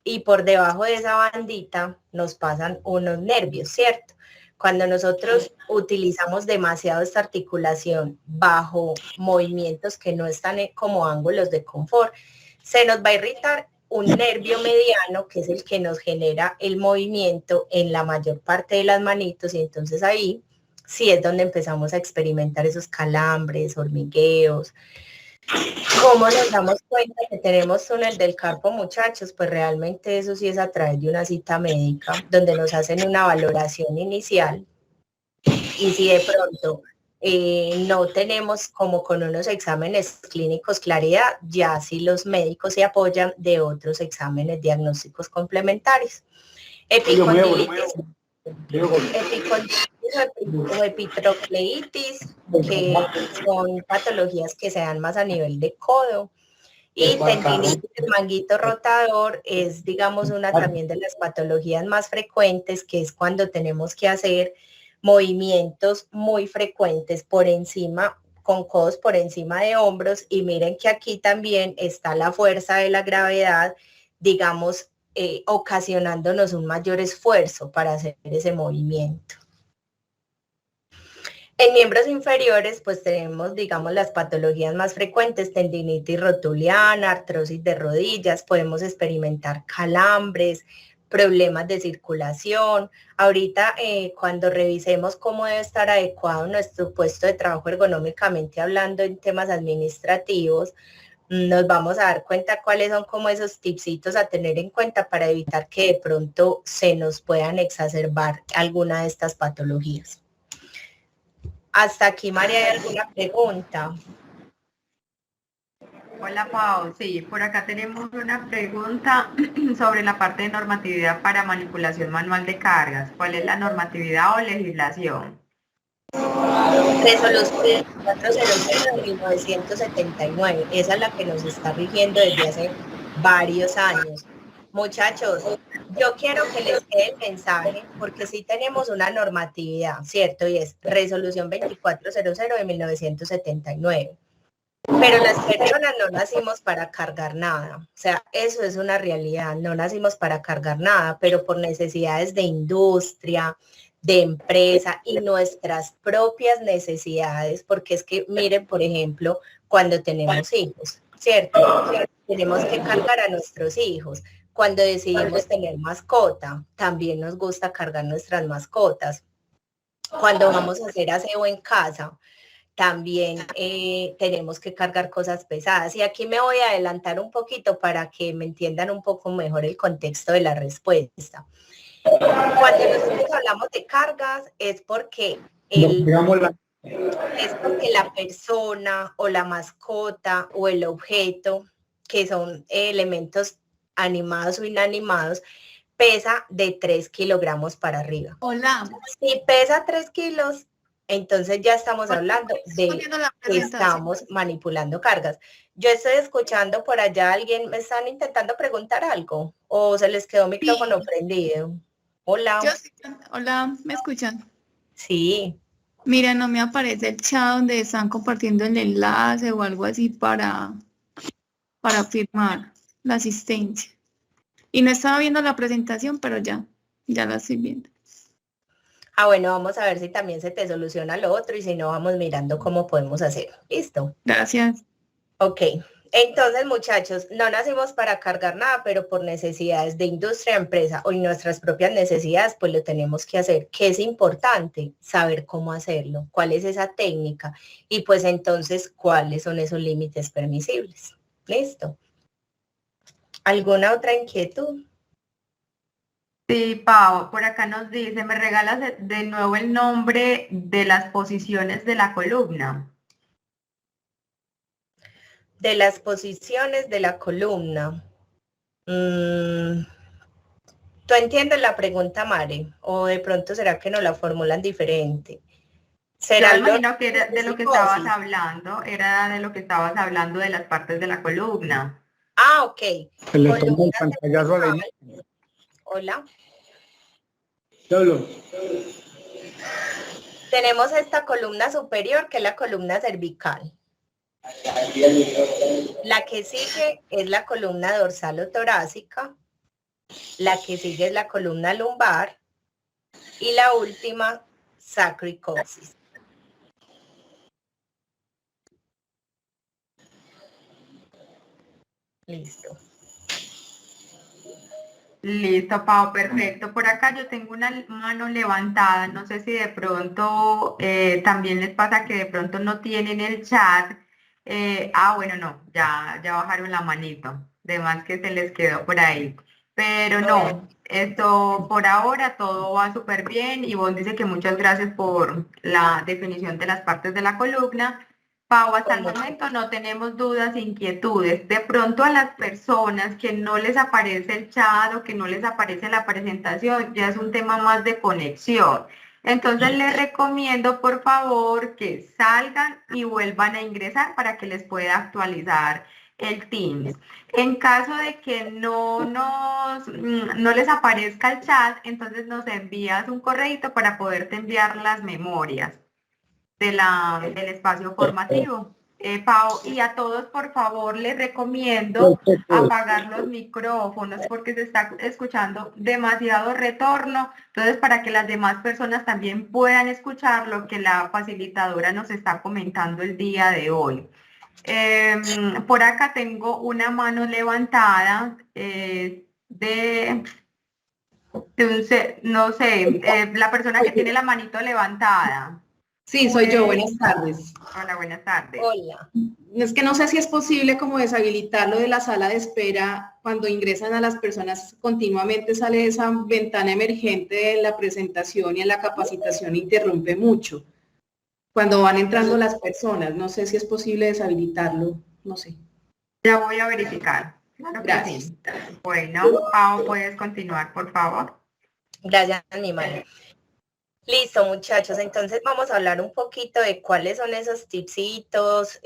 Y por debajo de esa bandita nos pasan unos nervios, ¿cierto? Cuando nosotros utilizamos demasiado esta articulación bajo movimientos que no están como ángulos de confort, se nos va a irritar un nervio mediano, que es el que nos genera el movimiento en la mayor parte de las manitos, y entonces ahí sí es donde empezamos a experimentar esos calambres, hormigueos. ¿Cómo nos damos cuenta que tenemos túnel del carpo, muchachos? Pues realmente eso sí es a través de una cita médica, donde nos hacen una valoración inicial, y si de pronto no tenemos como con unos exámenes clínicos claridad, ya sí los médicos se apoyan de otros exámenes diagnósticos complementarios. Epicondilitis, o epitrocleitis, que son patologías que se dan más a nivel de codo. Y tendinitis del manguito rotador es, digamos, una también de las patologías más frecuentes, que es cuando tenemos que hacer movimientos muy frecuentes por encima, con codos por encima de hombros. Y miren que aquí también está la fuerza de la gravedad, digamos, ocasionándonos un mayor esfuerzo para hacer ese movimiento. En miembros inferiores, pues tenemos, digamos, las patologías más frecuentes: tendinitis rotuliana, artrosis de rodillas, podemos experimentar calambres, problemas de circulación. Ahorita, cuando revisemos cómo debe estar adecuado nuestro puesto de trabajo ergonómicamente hablando en temas administrativos, nos vamos a dar cuenta cuáles son como esos tipsitos a tener en cuenta para evitar que de pronto se nos puedan exacerbar alguna de estas patologías. Hasta aquí, María, ¿hay alguna pregunta? Hola, Pau. Sí, por acá tenemos una pregunta sobre la parte de normatividad para manipulación manual de cargas. ¿Cuál es la normatividad o legislación? Resolución 400 de 1979. Esa es la que nos está rigiendo desde hace varios años. Muchachos, yo quiero que les quede el mensaje, porque sí tenemos una normatividad, ¿cierto? Y es Resolución 2400 de 1979. Pero las personas no nacimos para cargar nada. O sea, eso es una realidad. No nacimos para cargar nada, pero por necesidades de industria, de empresa y nuestras propias necesidades, porque es que miren, por ejemplo, cuando tenemos hijos, ¿cierto? Tenemos que cargar a nuestros hijos. Cuando decidimos tener mascota, también nos gusta cargar nuestras mascotas. Cuando vamos a hacer aseo en casa, también tenemos que cargar cosas pesadas. Y aquí me voy a adelantar un poquito para que me entiendan un poco mejor el contexto de la respuesta. Cuando nosotros hablamos de cargas es porque la persona o la mascota o el objeto, que son elementos animados o inanimados, pesa de 3 kilogramos para arriba. Hola. Si pesa 3 kilos, entonces ya estamos hablando de que estamos manipulando cargas. Yo estoy escuchando por allá, alguien me están intentando preguntar algo, o se les quedó micrófono prendido. Hola. Hola, ¿me escuchan? Sí. Mira, no me aparece el chat donde están compartiendo el enlace o algo así para firmar. la asistencia. Y no estaba viendo la presentación, pero ya la estoy viendo. Ah, bueno, vamos a ver si también se te soluciona lo otro y si no, vamos mirando cómo podemos hacer. ¿Listo? Gracias. Ok. Entonces, muchachos, no nacimos para cargar nada, pero por necesidades de industria, empresa o nuestras propias necesidades, pues lo tenemos que hacer. ¿Qué es importante? Saber cómo hacerlo, cuál es esa técnica y pues entonces cuáles son esos límites permisibles. ¿Listo? ¿Alguna otra inquietud? Sí, Pau, por acá nos dice, ¿me regalas de nuevo el nombre de las posiciones de la columna? De las posiciones de la columna. ¿Tú entiendes la pregunta, Mare? ¿O de pronto será que no la formulan diferente? Yo ¿Será me lo imagino que era de lo que estabas psicosis? hablando, era de lo que estabas hablando de las partes de la columna. Ah, ok. Se le toma el Columna pantallazo a la cervical. imagen. Hola. Solo. Tenemos esta columna superior, que es la columna cervical. La que sigue es la columna dorsal o torácica. La que sigue es la columna lumbar. Y la última, sacroicoxis. Listo. Listo, Pau, perfecto. Por acá yo tengo una mano levantada. No sé si de pronto también les pasa que de pronto no tienen el chat. Bueno, no, ya bajaron la manito. De más que se les quedó por ahí. Pero no, esto por ahora todo va súper bien. Y vos dice que muchas gracias por la definición de las partes de la columna. Pau, hasta el momento no tenemos dudas, inquietudes. De pronto a las personas que no les aparece el chat o que no les aparece la presentación, ya es un tema más de conexión. Entonces les recomiendo por favor que salgan y vuelvan a ingresar para que les pueda actualizar el Teams. En caso de que no les aparezca el chat, entonces nos envías un correíto para poderte enviar las memorias del espacio formativo. Pau, y a todos por favor les recomiendo apagar los micrófonos porque se está escuchando demasiado retorno, entonces para que las demás personas también puedan escuchar lo que la facilitadora nos está comentando el día de hoy. Por acá tengo una mano levantada no sé, la persona que tiene la manito levantada. Sí, soy yo, buenas tardes. Hola, buenas tardes. Hola. Es que no sé si es posible como deshabilitar lo de la sala de espera cuando ingresan a las personas, continuamente sale esa ventana emergente en la presentación y en la capacitación interrumpe mucho. Cuando van entrando las personas, no sé si es posible deshabilitarlo, no sé. Ya voy a verificar. Claro que Gracias. sí. Bueno, Pau, puedes continuar, por favor. Gracias, mi madre. Listo, muchachos, entonces vamos a hablar un poquito de cuáles son esos tipsitos,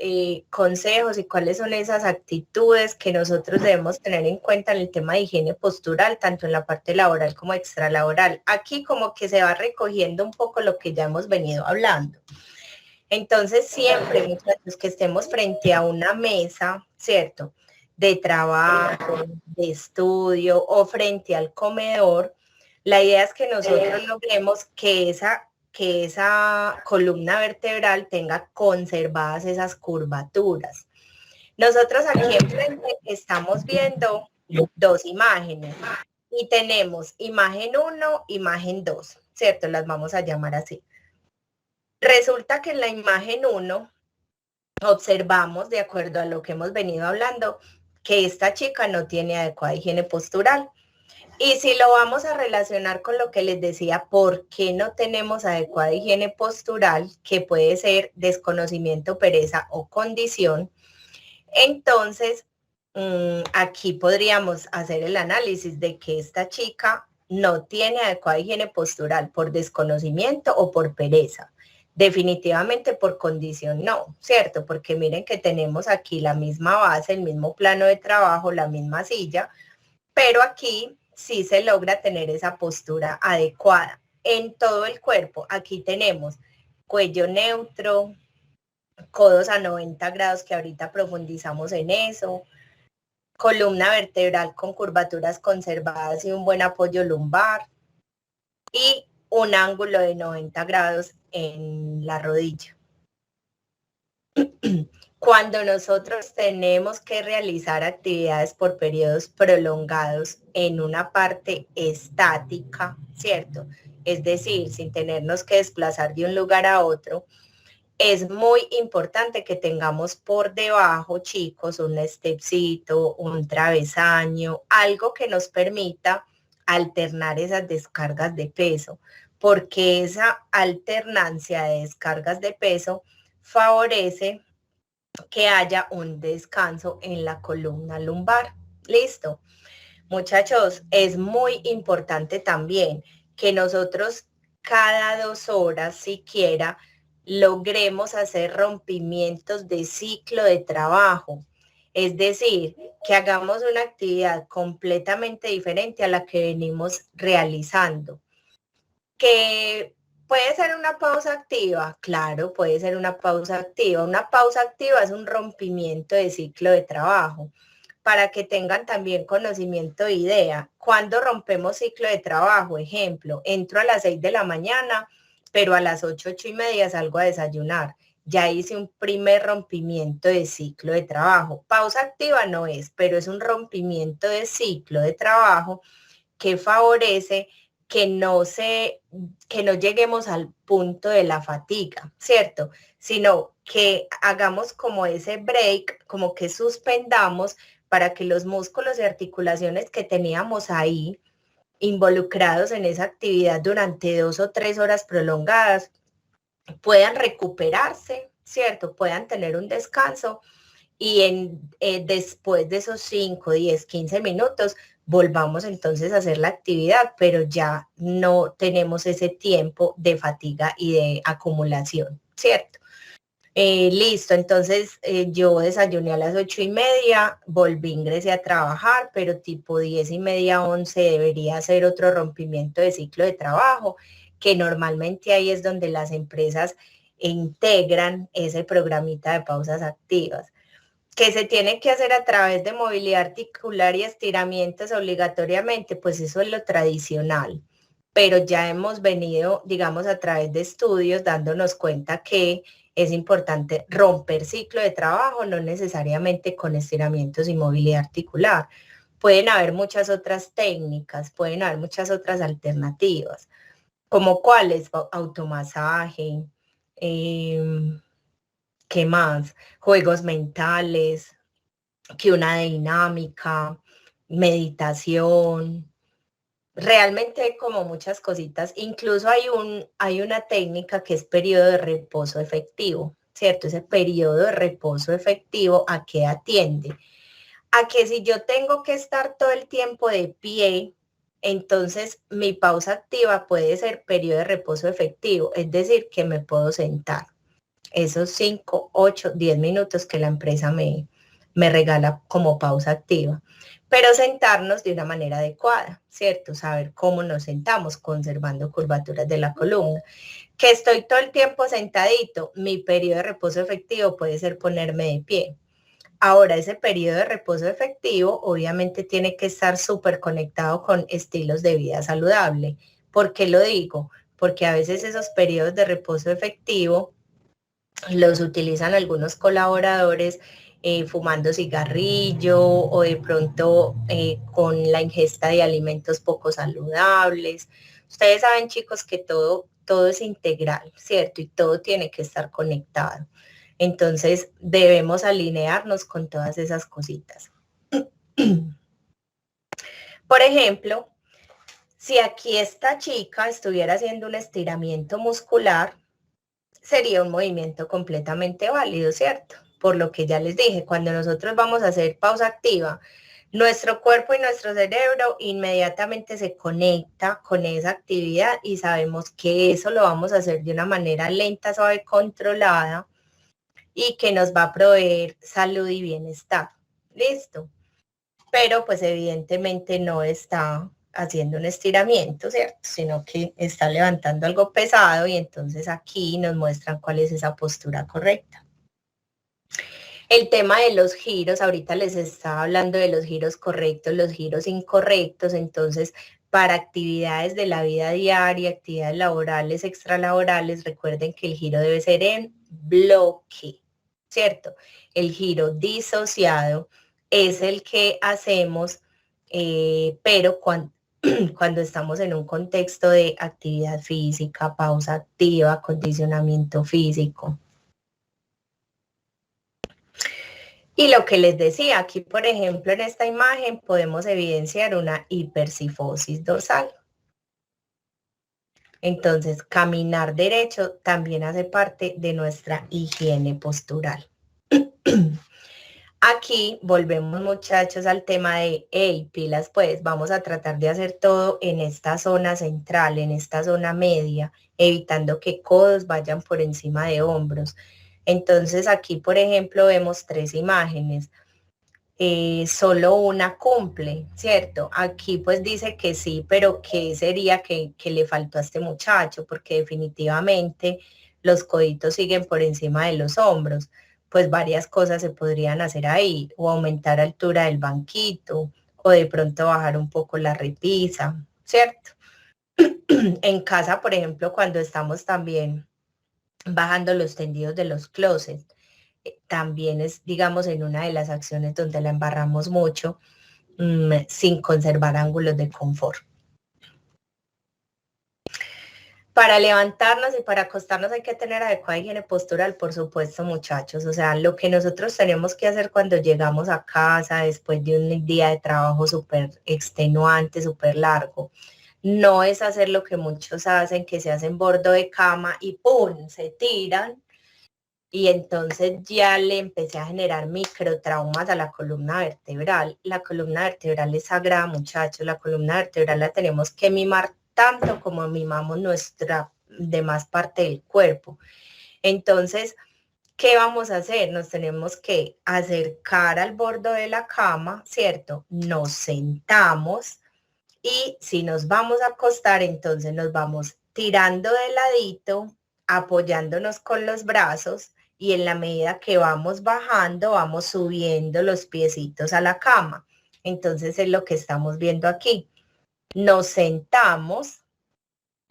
consejos y cuáles son esas actitudes que nosotros debemos tener en cuenta en el tema de higiene postural, tanto en la parte laboral como extralaboral. Aquí como que se va recogiendo un poco lo que ya hemos venido hablando. Entonces siempre, muchachos, que estemos frente a una mesa, ¿cierto?, de trabajo, de estudio o frente al comedor, la idea es que nosotros logremos que esa columna vertebral tenga conservadas esas curvaturas. Nosotros aquí enfrente estamos viendo dos imágenes y tenemos imagen 1, imagen 2, ¿cierto? Las vamos a llamar así. Resulta que en la imagen 1 observamos, de acuerdo a lo que hemos venido hablando, que esta chica no tiene adecuada higiene postural. Y si lo vamos a relacionar con lo que les decía, ¿por qué no tenemos adecuada higiene postural? Que puede ser desconocimiento, pereza o condición. Entonces, aquí podríamos hacer el análisis de que esta chica no tiene adecuada higiene postural por desconocimiento o por pereza. Definitivamente por condición no, ¿cierto? Porque miren que tenemos aquí la misma base, el mismo plano de trabajo, la misma silla, pero aquí sí se logra tener esa postura adecuada en todo el cuerpo. Aquí tenemos cuello neutro, codos a 90 grados, que ahorita profundizamos en eso, columna vertebral con curvaturas conservadas y un buen apoyo lumbar, y un ángulo de 90 grados en la rodilla. Cuando nosotros tenemos que realizar actividades por periodos prolongados en una parte estática, ¿cierto? Es decir, sin tenernos que desplazar de un lugar a otro, es muy importante que tengamos por debajo, chicos, un stepcito, un travesaño, algo que nos permita alternar esas descargas de peso, porque esa alternancia de descargas de peso favorece que haya un descanso en la columna lumbar. ¿Listo? Muchachos, es muy importante también que nosotros cada 2 horas siquiera logremos hacer rompimientos de ciclo de trabajo. Es decir, que hagamos una actividad completamente diferente a la que venimos realizando. Que puede ser una pausa activa, claro, puede ser una pausa activa. Una pausa activa es un rompimiento de ciclo de trabajo. Para que tengan también conocimiento de idea. Cuando rompemos ciclo de trabajo, ejemplo, entro a las 6 de la mañana, pero a las 8, 8:30 salgo a desayunar. Ya hice un primer rompimiento de ciclo de trabajo. Pausa activa no es, pero es un rompimiento de ciclo de trabajo que favorece que no lleguemos al punto de la fatiga, ¿cierto? Sino que hagamos como ese break, como que suspendamos para que los músculos y articulaciones que teníamos ahí involucrados en esa actividad durante 2 o 3 horas prolongadas puedan recuperarse, ¿cierto? Puedan tener un descanso y después de esos 5, 10, 15 minutos volvamos entonces a hacer la actividad, pero ya no tenemos ese tiempo de fatiga y de acumulación, ¿cierto? Listo, entonces yo desayuné a las 8:30, volví, ingresé a trabajar, pero tipo 10:30, 11 debería hacer otro rompimiento de ciclo de trabajo, que normalmente ahí es donde las empresas integran ese programita de pausas activas, que se tiene que hacer a través de movilidad articular y estiramientos obligatoriamente, pues eso es lo tradicional, pero ya hemos venido, digamos, a través de estudios dándonos cuenta que es importante romper ciclo de trabajo, no necesariamente con estiramientos y movilidad articular. Pueden haber muchas otras técnicas, pueden haber muchas otras alternativas, como cuáles, automasaje, ¿qué más? Juegos mentales, que una dinámica, meditación. Realmente hay como muchas cositas. Incluso hay una técnica que es periodo de reposo efectivo, ¿cierto? Ese periodo de reposo efectivo, ¿a qué atiende? A que si yo tengo que estar todo el tiempo de pie, entonces mi pausa activa puede ser periodo de reposo efectivo, es decir, que me puedo sentar esos 5, 8, 10 minutos que la empresa me regala como pausa activa. Pero sentarnos de una manera adecuada, ¿cierto? Saber cómo nos sentamos, conservando curvaturas de la columna. Que estoy todo el tiempo sentadito, mi periodo de reposo efectivo puede ser ponerme de pie. Ahora, ese periodo de reposo efectivo obviamente tiene que estar súper conectado con estilos de vida saludable. ¿Por qué lo digo? Porque a veces esos periodos de reposo efectivo los utilizan algunos colaboradores fumando cigarrillo o de pronto con la ingesta de alimentos poco saludables. Ustedes saben, chicos, que todo es integral, ¿cierto? Y todo tiene que estar conectado. Entonces, debemos alinearnos con todas esas cositas. Por ejemplo, si aquí esta chica estuviera haciendo un estiramiento muscular, sería un movimiento completamente válido, ¿cierto? Por lo que ya les dije, cuando nosotros vamos a hacer pausa activa, nuestro cuerpo y nuestro cerebro inmediatamente se conecta con esa actividad y sabemos que eso lo vamos a hacer de una manera lenta, suave, controlada y que nos va a proveer salud y bienestar. ¿Listo? Pero pues evidentemente no está haciendo un estiramiento, ¿cierto? Sino que está levantando algo pesado y entonces aquí nos muestran cuál es esa postura correcta. El tema de los giros, ahorita les estaba hablando de los giros correctos, los giros incorrectos, entonces para actividades de la vida diaria, actividades laborales, extralaborales, recuerden que el giro debe ser en bloque, ¿cierto? El giro disociado es el que hacemos, pero cuando estamos en un contexto de actividad física, pausa activa, acondicionamiento físico. Y lo que les decía, aquí por ejemplo en esta imagen podemos evidenciar una hipercifosis dorsal. Entonces, caminar derecho también hace parte de nuestra higiene postural. Aquí volvemos, muchachos, al tema de, hey, pilas pues, vamos a tratar de hacer todo en esta zona central, en esta zona media, evitando que codos vayan por encima de hombros. Entonces aquí, por ejemplo, vemos 3 imágenes. Solo una cumple, ¿cierto? Aquí pues dice que sí, pero ¿qué sería que le faltó a este muchacho? Porque definitivamente los coditos siguen por encima de los hombros. Pues varias cosas se podrían hacer ahí, o aumentar altura del banquito, o de pronto bajar un poco la repisa, ¿cierto? En casa, por ejemplo, cuando estamos también bajando los tendidos de los closets, también es, digamos, en una de las acciones donde la embarramos mucho, sin conservar ángulos de confort. Para levantarnos y para acostarnos hay que tener adecuada higiene postural, por supuesto, muchachos. O sea, lo que nosotros tenemos que hacer cuando llegamos a casa después de un día de trabajo súper extenuante, súper largo, no es hacer lo que muchos hacen, que se hacen bordo de cama y ¡pum!, se tiran. Y entonces ya le empecé a generar microtraumas a la columna vertebral. La columna vertebral es sagrada, muchachos. La columna vertebral la tenemos que mimar tanto como mimamos nuestra demás parte del cuerpo. Entonces, ¿qué vamos a hacer? Nos tenemos que acercar al borde de la cama, ¿cierto? Nos sentamos y si nos vamos a acostar, entonces nos vamos tirando de ladito, apoyándonos con los brazos, y en la medida que vamos bajando, vamos subiendo los piecitos a la cama. Entonces es lo que estamos viendo aquí. Nos sentamos,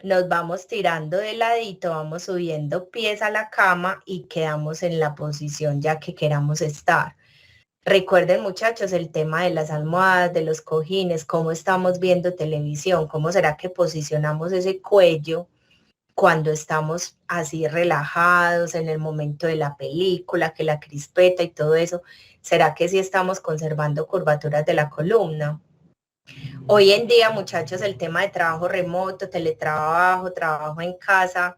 nos vamos tirando de ladito, vamos subiendo pies a la cama y quedamos en la posición ya que queramos estar. Recuerden, muchachos, el tema de las almohadas, de los cojines, cómo estamos viendo televisión, cómo será que posicionamos ese cuello cuando estamos así relajados en el momento de la película, que la crispeta y todo eso. ¿Será que sí estamos conservando curvaturas de la columna? Hoy en día, muchachos, el tema de trabajo remoto, teletrabajo, trabajo en casa,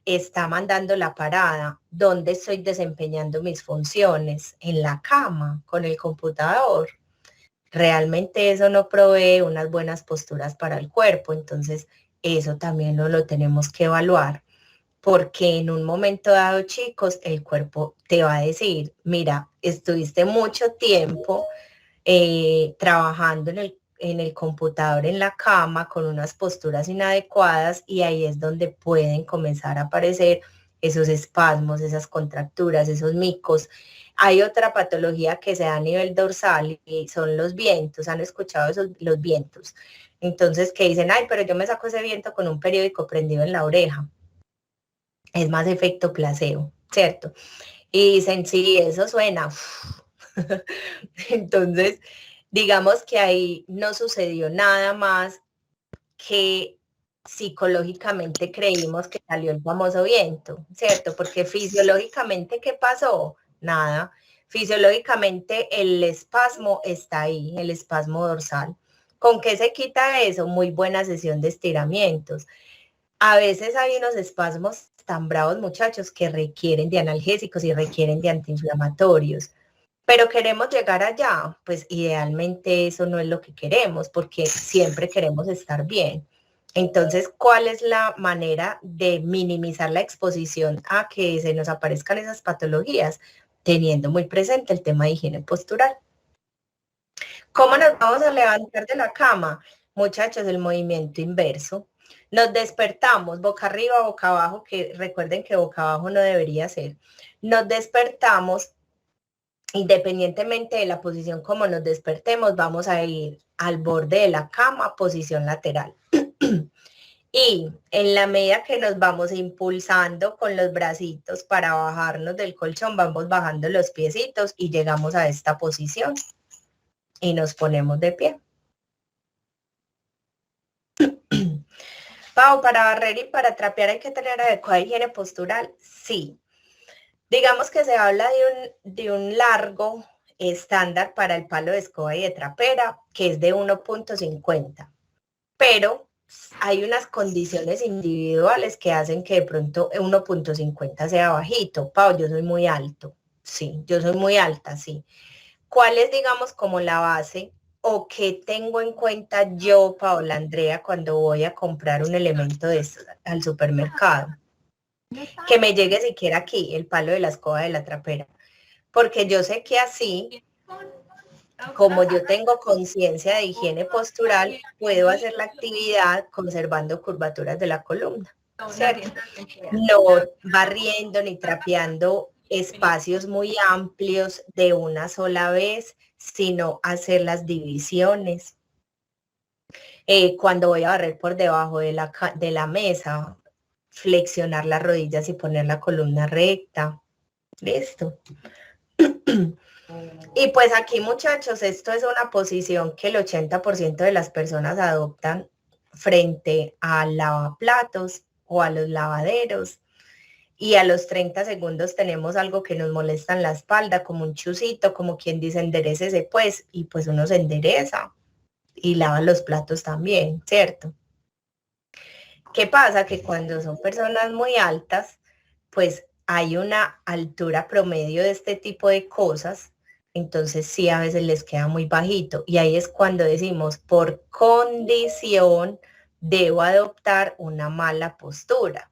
está mandando la parada. ¿Dónde estoy desempeñando mis funciones? En la cama, con el computador. Realmente eso no provee unas buenas posturas para el cuerpo. Entonces, eso también lo tenemos que evaluar. Porque en un momento dado, chicos, el cuerpo te va a decir, mira, estuviste mucho tiempo trabajando en el computador, en la cama, con unas posturas inadecuadas, y ahí es donde pueden comenzar a aparecer esos espasmos, esas contracturas, esos micos. Hay otra patología que se da a nivel dorsal y son los vientos. ¿Han escuchado los vientos? Entonces, que dicen, ay, pero yo me saco ese viento con un periódico prendido en la oreja. Es más efecto placebo, ¿cierto? Y dicen, sí, eso suena. Entonces, digamos que ahí no sucedió nada más que psicológicamente creímos que salió el famoso viento, ¿cierto? Porque fisiológicamente, ¿qué pasó? Nada. Fisiológicamente el espasmo está ahí, el espasmo dorsal. ¿Con qué se quita eso? Muy buena sesión de estiramientos. A veces hay unos espasmos tan bravos, muchachos, que requieren de analgésicos y requieren de antiinflamatorios. Pero queremos llegar allá, pues idealmente eso no es lo que queremos, porque siempre queremos estar bien. Entonces, ¿cuál es la manera de minimizar la exposición a que se nos aparezcan esas patologías? Teniendo muy presente el tema de higiene postural. ¿Cómo nos vamos a levantar de la cama? Muchachos, el movimiento inverso. Nos despertamos boca arriba, boca abajo, que recuerden que boca abajo no debería ser. Nos despertamos Independientemente de la posición como nos despertemos, vamos a ir al borde de la cama, posición lateral. Y en la medida que nos vamos impulsando con los bracitos para bajarnos del colchón, vamos bajando los piecitos y llegamos a esta posición y nos ponemos de pie. Pau, para barrer y para trapear hay que tener adecuada higiene postural. Sí. Digamos que se habla de un largo estándar para el palo de escoba y de trapera, que es de 1.50. Pero hay unas condiciones individuales que hacen que de pronto 1.50 sea bajito. Pau, yo soy muy alto. Sí, yo soy muy alta, sí. ¿Cuál es, digamos, como la base o qué tengo en cuenta yo, Paola Andrea, cuando voy a comprar un elemento de estos al supermercado? Que me llegue siquiera aquí, el palo de la escoba de la trapera. Porque yo sé que así, como yo tengo conciencia de higiene postural, puedo hacer la actividad conservando curvaturas de la columna, ¿cierto? No barriendo ni trapeando espacios muy amplios de una sola vez, sino hacer las divisiones. Cuando voy a barrer por debajo de la mesa, flexionar las rodillas y poner la columna recta. Listo. Y pues aquí, muchachos, esto es una posición que el 80% de las personas adoptan frente al lavaplatos o a los lavaderos. Y a los 30 segundos tenemos algo que nos molesta en la espalda, como un chusito, como quien dice, enderécese pues, y pues uno se endereza y lava los platos también, ¿cierto? ¿Qué pasa? Que cuando son personas muy altas, pues hay una altura promedio de este tipo de cosas, entonces sí a veces les queda muy bajito. Y ahí es cuando decimos, por condición, debo adoptar una mala postura.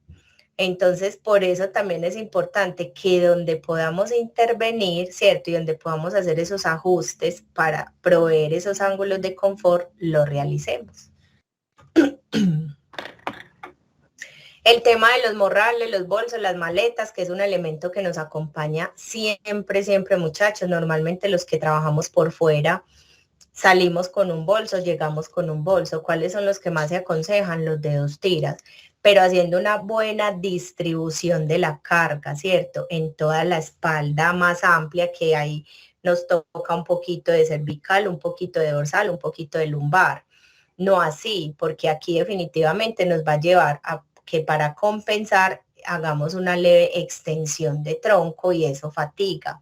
Entonces, por eso también es importante que donde podamos intervenir, ¿cierto? Y donde podamos hacer esos ajustes para proveer esos ángulos de confort, lo realicemos. El tema de los morrales, los bolsos, las maletas, que es un elemento que nos acompaña siempre, siempre, muchachos. Normalmente los que trabajamos por fuera salimos con un bolso, llegamos con un bolso. ¿Cuáles son los que más se aconsejan? Los de 2 tiras, pero haciendo una buena distribución de la carga, ¿cierto? En toda la espalda más amplia, que ahí nos toca un poquito de cervical, un poquito de dorsal, un poquito de lumbar. No así, porque aquí definitivamente nos va a llevar a que para compensar hagamos una leve extensión de tronco y eso fatiga.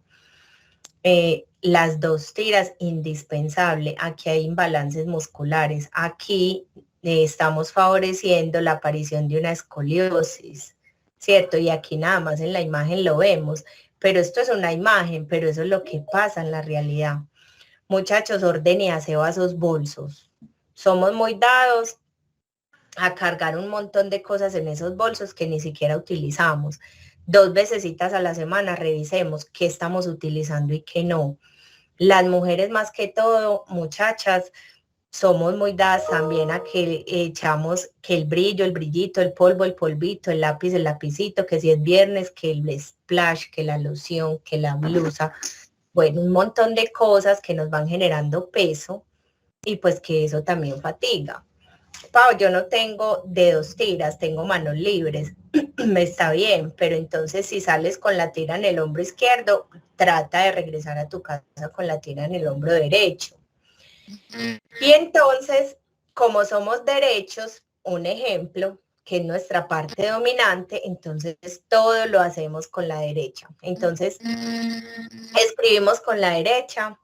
Las 2 tiras, indispensable. Aquí hay imbalances musculares. Aquí estamos favoreciendo la aparición de una escoliosis, ¿cierto? Y aquí nada más en la imagen lo vemos, pero esto es una imagen, pero eso es lo que pasa en la realidad. Muchachos, orden y aseo a esos bolsos. Somos muy dados a cargar un montón de cosas en esos bolsos que ni siquiera utilizamos. 2 vecesitas a la semana revisemos qué estamos utilizando y qué no. Las mujeres más que todo, muchachas, somos muy dadas también a que echamos que el brillo, el brillito, el polvo, el polvito, el lápiz, el lapicito, que si es viernes, que el splash, que la loción, que la blusa. Bueno, un montón de cosas que nos van generando peso y pues que eso también fatiga. Pau, yo no tengo de 2 tiras, tengo manos libres. Me está bien, pero entonces si sales con la tira en el hombro izquierdo, trata de regresar a tu casa con la tira en el hombro derecho. Y entonces, como somos derechos, un ejemplo, que es nuestra parte dominante, entonces todo lo hacemos con la derecha. Entonces, escribimos con la derecha,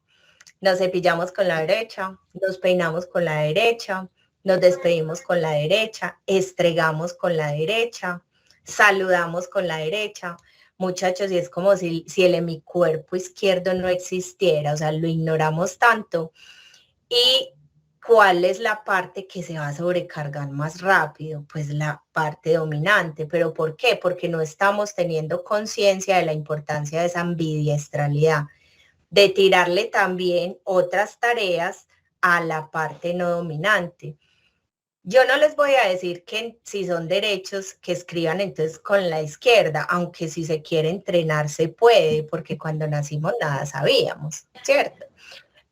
nos cepillamos con la derecha, nos peinamos con la derecha, nos despedimos con la derecha, estregamos con la derecha, saludamos con la derecha. Muchachos, y es como si el hemicuerpo izquierdo no existiera, o sea, lo ignoramos tanto. ¿Y cuál es la parte que se va a sobrecargar más rápido? Pues la parte dominante. ¿Pero por qué? Porque no estamos teniendo conciencia de la importancia de esa ambidiestralidad, de tirarle también otras tareas a la parte no dominante. Yo no les voy a decir que si son derechos que escriban entonces con la izquierda, aunque si se quiere entrenar se puede, porque cuando nacimos nada sabíamos, ¿cierto?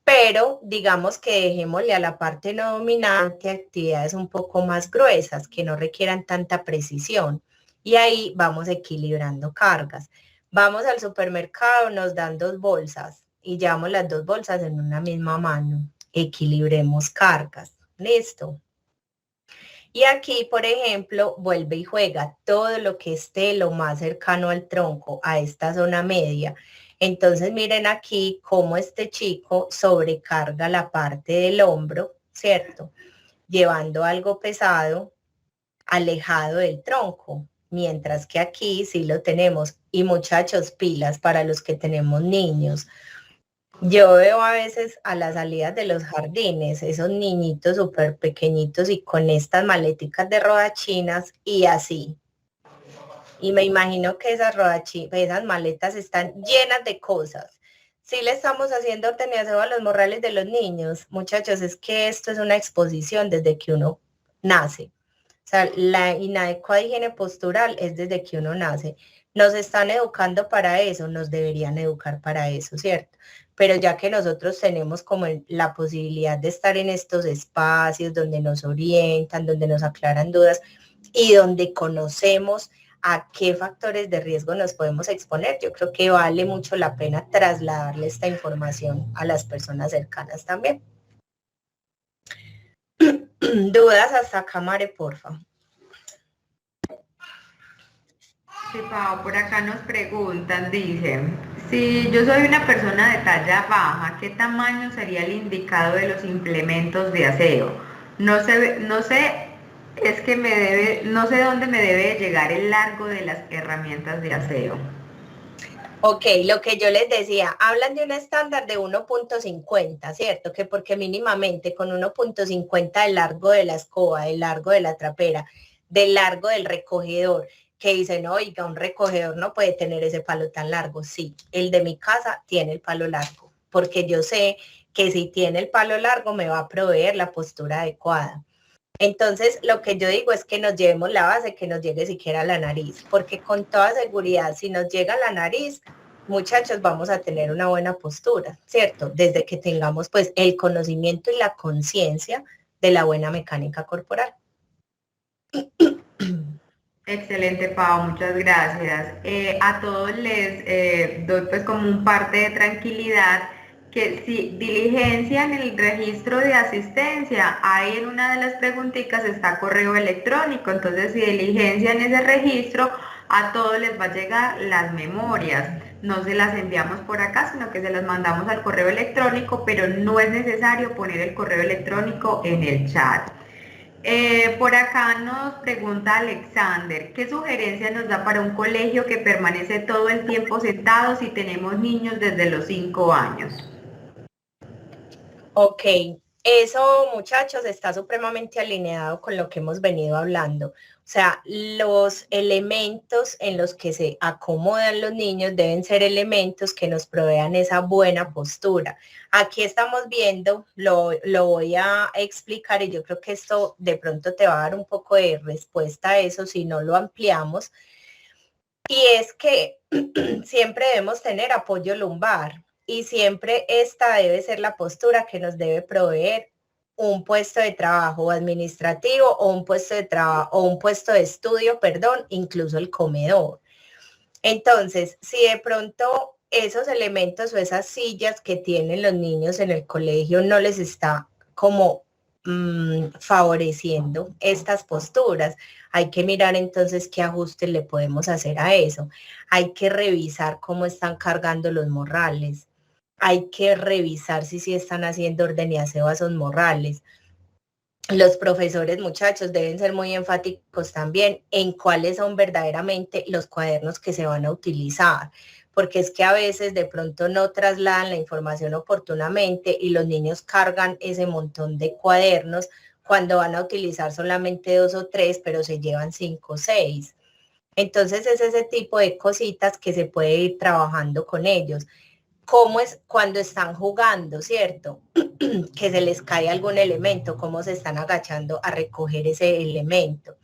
Pero digamos que dejémosle a la parte no dominante actividades un poco más gruesas, que no requieran tanta precisión. Y ahí vamos equilibrando cargas. Vamos al supermercado, nos dan 2 bolsas y llevamos las 2 bolsas en una misma mano. Equilibremos cargas. ¿Listo? Y aquí, por ejemplo, vuelve y juega todo lo que esté lo más cercano al tronco, a esta zona media. Entonces, miren aquí cómo este chico sobrecarga la parte del hombro, ¿cierto? Llevando algo pesado, alejado del tronco. Mientras que aquí sí lo tenemos. Y muchachos, pilas para los que tenemos niños. Yo veo a veces a las salidas de los jardines, esos niñitos súper pequeñitos y con estas maleticas de rodachinas y así. Y me imagino que esas maletas están llenas de cosas. Sí le estamos haciendo ordenación a los morrales de los niños. Muchachos, es que esto es una exposición desde que uno nace. O sea, la inadecuada higiene postural es desde que uno nace. Nos están educando para eso, nos deberían educar para eso, ¿cierto? Pero ya que nosotros tenemos como la posibilidad de estar en estos espacios donde nos orientan, donde nos aclaran dudas y donde conocemos a qué factores de riesgo nos podemos exponer, yo creo que vale mucho la pena trasladarle esta información a las personas cercanas también. ¿Dudas hasta acá, Mare, porfa? Sí, Pau, por acá nos preguntan, dicen, si yo soy una persona de talla baja, ¿qué tamaño sería el indicado de los implementos de aseo? No sé, es que no sé dónde me debe llegar el largo de las herramientas de aseo. Ok, lo que yo les decía, hablan de un estándar de 1.50, ¿cierto? Que porque mínimamente con 1.50 del largo de la escoba, del largo de la trapera, del largo del recogedor, que dicen, oiga, un recogedor no puede tener ese palo tan largo. Sí, el de mi casa tiene el palo largo, porque yo sé que si tiene el palo largo me va a proveer la postura adecuada. Entonces, lo que yo digo es que nos llevemos la base, que nos llegue siquiera a la nariz, porque con toda seguridad, si nos llega a la nariz, muchachos, vamos a tener una buena postura, ¿cierto? Desde que tengamos pues el conocimiento y la conciencia de la buena mecánica corporal. Excelente, Pau, muchas gracias. A todos les doy pues como un parte de tranquilidad que si diligencian el registro de asistencia, ahí en una de las preguntitas está correo electrónico, entonces si diligencian ese registro, a todos les va a llegar las memorias. No se las enviamos por acá, sino que se las mandamos al correo electrónico, pero no es necesario poner el correo electrónico en el chat. Por acá nos pregunta Alexander, ¿qué sugerencia nos da para un colegio que permanece todo el tiempo sentado si tenemos niños desde los 5 años? Ok, eso, muchachos, está supremamente alineado con lo que hemos venido hablando. O sea, los elementos en los que se acomodan los niños deben ser elementos que nos provean esa buena postura. Aquí estamos viendo, lo voy a explicar y yo creo que esto de pronto te va a dar un poco de respuesta a eso si no lo ampliamos. Y es que siempre debemos tener apoyo lumbar. Y siempre esta debe ser la postura que nos debe proveer un puesto de trabajo administrativo o un puesto de trabajo o un puesto de estudio, perdón, incluso el comedor. Entonces, si de pronto esos elementos o esas sillas que tienen los niños en el colegio no les está como favoreciendo estas posturas, hay que mirar entonces qué ajustes le podemos hacer a eso. Hay que revisar cómo están cargando los morrales. Hay que revisar si están haciendo orden y aseo a esos morrales. Los profesores, muchachos, deben ser muy enfáticos también en cuáles son verdaderamente los cuadernos que se van a utilizar, porque es que a veces de pronto no trasladan la información oportunamente y los niños cargan ese montón de cuadernos cuando van a utilizar solamente 2 o 3, pero se llevan 5 o 6. Entonces es ese tipo de cositas que se puede ir trabajando con ellos. ¿Cómo es cuando están jugando, cierto? que se les cae algún elemento, cómo se están agachando a recoger ese elemento.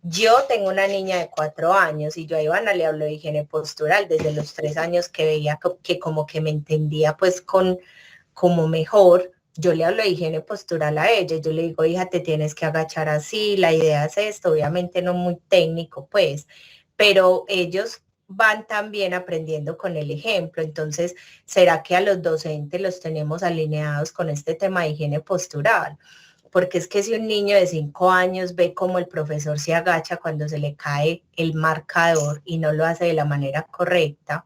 Yo tengo una niña de 4 años y yo a Ivana le hablo de higiene postural desde los 3 años que veía que como que me entendía pues como mejor. Yo le hablo de higiene postural a ella, yo le digo, hija, te tienes que agachar así, la idea es esto, obviamente no muy técnico pues, pero ellos van también aprendiendo con el ejemplo. Entonces, ¿será que a los docentes los tenemos alineados con este tema de higiene postural? Porque es que si un niño de 5 años ve cómo el profesor se agacha cuando se le cae el marcador y no lo hace de la manera correcta,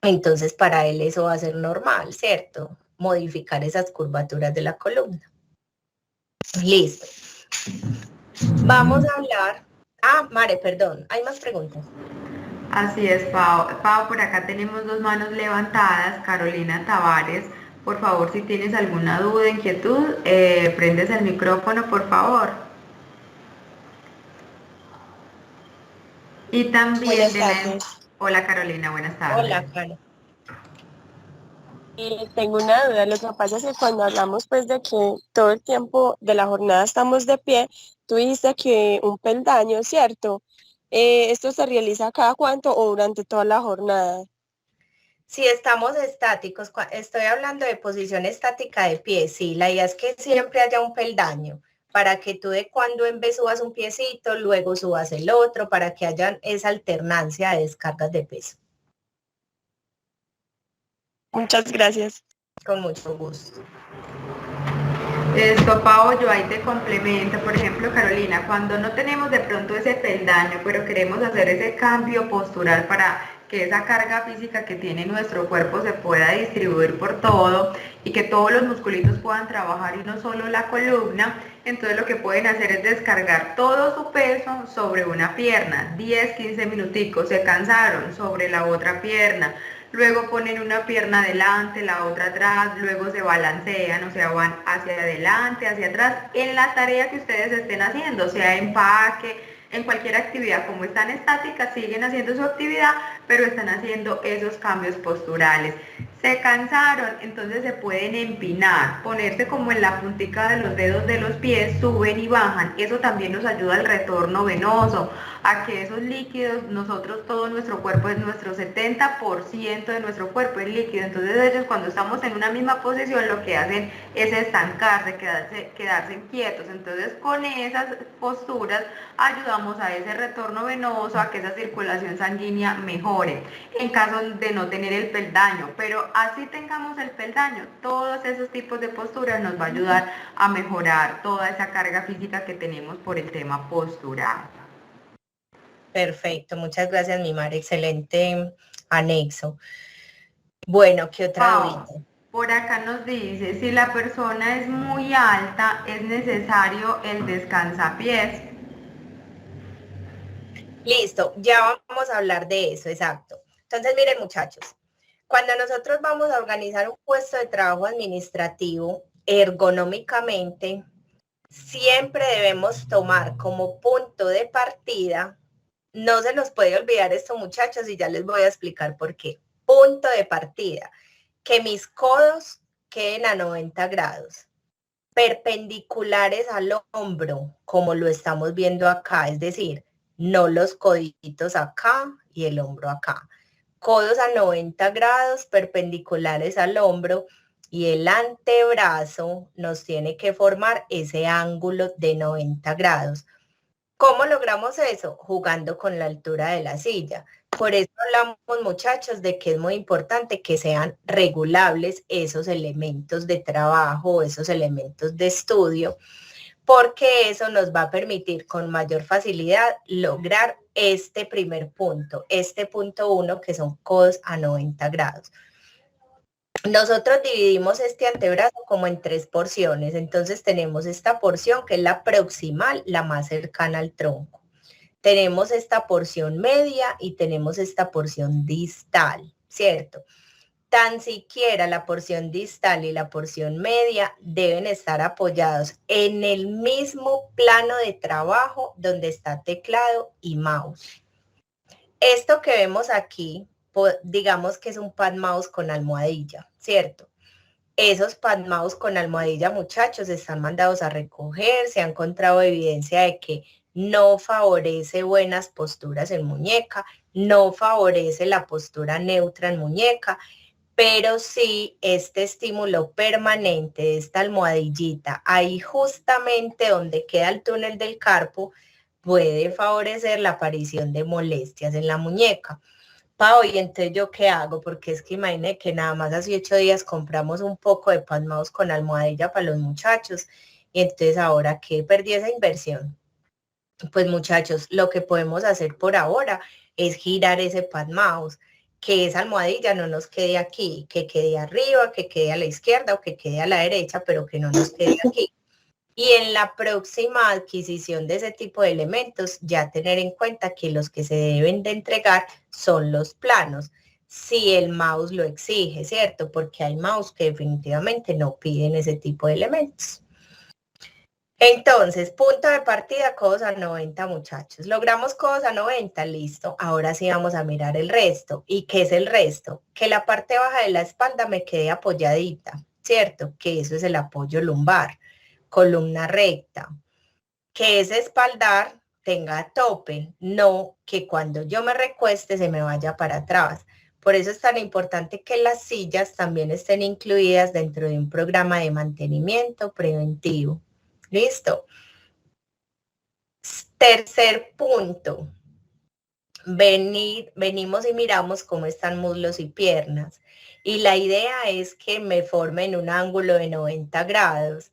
entonces para él eso va a ser normal, ¿cierto? Modificar esas curvaturas de la columna. Listo. Vamos a hablar... Mare, perdón, ¿hay más preguntas? Así es, Pau. Pau, por acá tenemos 2 manos levantadas. Carolina Tavares, por favor, si tienes alguna duda, inquietud, prendes el micrófono, por favor. Y también Buenas tardes. Hola, Carolina, buenas tardes. Hola, Caro. Tengo una duda. Lo que pasa es que cuando hablamos pues de que todo el tiempo de la jornada estamos de pie, tú dijiste que un peldaño, ¿cierto? ¿Esto se realiza cada cuánto o durante toda la jornada? Si estamos estáticos, estoy hablando de posición estática de pie, sí, la idea es que siempre haya un peldaño, para que tú de cuando en vez subas un piecito, luego subas el otro, para que haya esa alternancia de descargas de peso. Muchas gracias. Con mucho gusto. Esto, Pau, yo ahí te complemento. Por ejemplo, Carolina, cuando no tenemos de pronto ese peldaño, pero queremos hacer ese cambio postural para que esa carga física que tiene nuestro cuerpo se pueda distribuir por todo y que todos los musculitos puedan trabajar y no solo la columna, entonces lo que pueden hacer es descargar todo su peso sobre una pierna, 10, 15 minuticos, se cansaron, sobre la otra pierna. Luego ponen una pierna adelante, la otra atrás, luego se balancean, o sea, van hacia adelante, hacia atrás, en la tarea que ustedes estén haciendo, sea empaque, en cualquier actividad. Como están estáticas, siguen haciendo su actividad, pero están haciendo esos cambios posturales. Se cansaron, entonces se pueden empinar, ponerse como en la puntica de los dedos de los pies, suben y bajan. Eso también nos ayuda al retorno venoso, a que esos líquidos, nosotros, todo nuestro cuerpo, es nuestro 70% de nuestro cuerpo es líquido. Entonces ellos, cuando estamos en una misma posición, lo que hacen es estancarse, quedarse quietos. Entonces con esas posturas ayudamos a ese retorno venoso, a que esa circulación sanguínea mejore, en caso de no tener el peldaño. Pero así tengamos el peldaño, todos esos tipos de posturas nos va a ayudar a mejorar toda esa carga física que tenemos por el tema postural. Perfecto, muchas gracias, mi Mari, excelente anexo. Bueno, ¿qué otra duda? Por acá nos dice, si la persona es muy alta, ¿es necesario el descansapiés? Listo, ya vamos a hablar de eso, exacto. Entonces, miren, muchachos, cuando nosotros vamos a organizar un puesto de trabajo administrativo, ergonómicamente, siempre debemos tomar como punto de partida, no se nos puede olvidar esto, muchachos, y ya les voy a explicar por qué. Punto de partida, que mis codos queden a 90 grados, perpendiculares al hombro, como lo estamos viendo acá, es decir, no los coditos acá y el hombro acá. Codos a 90 grados, perpendiculares al hombro, y el antebrazo nos tiene que formar ese ángulo de 90 grados. ¿Cómo logramos eso? Jugando con la altura de la silla. Por eso hablamos, muchachos, de que es muy importante que sean regulables esos elementos de trabajo, esos elementos de estudio, porque eso nos va a permitir con mayor facilidad lograr este primer punto, este punto 1, que son codos a 90 grados. Nosotros dividimos este antebrazo como en 3 porciones. Entonces tenemos esta porción que es la proximal, la más cercana al tronco. Tenemos esta porción media y tenemos esta porción distal, ¿cierto? Tan siquiera la porción distal y la porción media deben estar apoyados en el mismo plano de trabajo donde está teclado y mouse. Esto que vemos aquí, digamos que es un pad mouse con almohadilla, ¿cierto? esos palmados con almohadilla, muchachos, están mandados a recoger. Se ha encontrado evidencia de que no favorece buenas posturas en muñeca, no favorece la postura neutra en muñeca, pero sí este estímulo permanente de esta almohadillita, ahí justamente donde queda el túnel del carpo, puede favorecer la aparición de molestias en la muñeca. Pau, ¿y entonces yo qué hago? Porque es que imagínate que nada más hace 8 días compramos un poco de palmados con almohadilla para los muchachos, y entonces ahora, ¿qué? Perdí esa inversión. Pues muchachos, lo que podemos hacer por ahora es girar ese pad mouse, que esa almohadilla no nos quede aquí, que quede arriba, que quede a la izquierda o que quede a la derecha, pero que no nos quede aquí. Y en la próxima adquisición de ese tipo de elementos, ya tener en cuenta que los que se deben de entregar son los planos, si el mouse lo exige, ¿cierto? Porque hay mouse que definitivamente no piden ese tipo de elementos. Entonces, punto de partida, codos a 90, muchachos. Logramos codos a 90, listo. Ahora sí vamos a mirar el resto. ¿Y qué es el resto? Que la parte baja de la espalda me quede apoyadita, ¿cierto? Que eso es el apoyo lumbar. Columna recta. Que ese espaldar tenga tope, no que cuando yo me recueste se me vaya para atrás. Por eso es tan importante que las sillas también estén incluidas dentro de un programa de mantenimiento preventivo. ¿Listo? Tercer punto. Venimos y miramos cómo están muslos y piernas. Y la idea es que me formen un ángulo de 90 grados.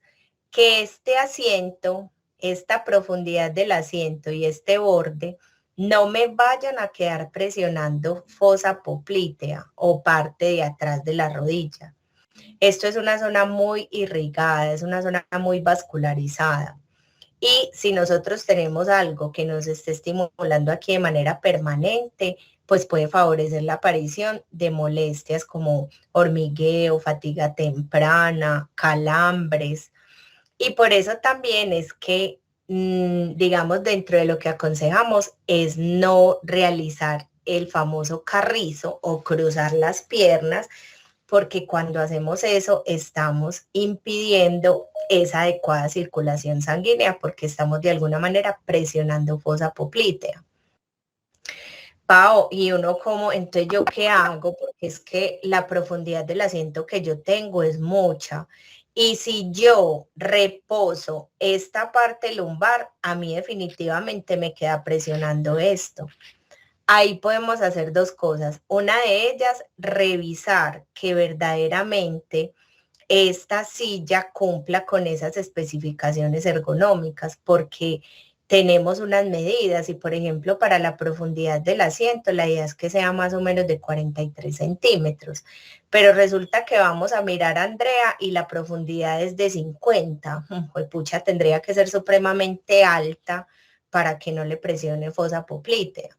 Que este asiento, esta profundidad del asiento y este borde no me vayan a quedar presionando fosa poplitea o parte de atrás de la rodilla. Esto es una zona muy irrigada, es una zona muy vascularizada. Y si nosotros tenemos algo que nos esté estimulando aquí de manera permanente, pues puede favorecer la aparición de molestias como hormigueo, fatiga temprana, calambres. Y por eso también es que, digamos, dentro de lo que aconsejamos es no realizar el famoso carrizo o cruzar las piernas, porque cuando hacemos eso estamos impidiendo esa adecuada circulación sanguínea porque estamos de alguna manera presionando fosa poplitea. Pau, y uno como, entonces yo qué hago, porque es que la profundidad del asiento que yo tengo es mucha. Y si yo reposo esta parte lumbar, a mí definitivamente me queda presionando esto. Ahí podemos hacer dos cosas. Una de ellas, revisar que verdaderamente esta silla cumpla con esas especificaciones ergonómicas, porque tenemos unas medidas y, por ejemplo, para la profundidad del asiento, la idea es que sea más o menos de 43 centímetros, pero resulta que vamos a mirar a Andrea y la profundidad es de 50. Pucha, tendría que ser supremamente alta para que no le presione fosa poplitea,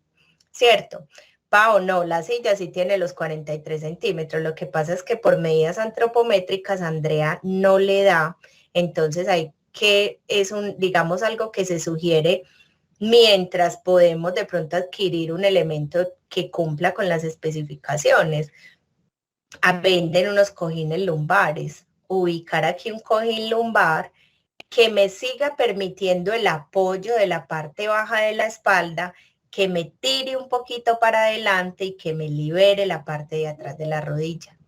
¿cierto? Pau, no, la silla sí tiene los 43 centímetros. Lo que pasa es que por medidas antropométricas Andrea no le da. Entonces hay que, es digamos, algo que se sugiere mientras podemos de pronto adquirir un elemento que cumpla con las especificaciones. Venden unos cojines lumbares. Ubicar aquí un cojín lumbar que me siga permitiendo el apoyo de la parte baja de la espalda, que me tire un poquito para adelante y que me libere la parte de atrás de la rodilla.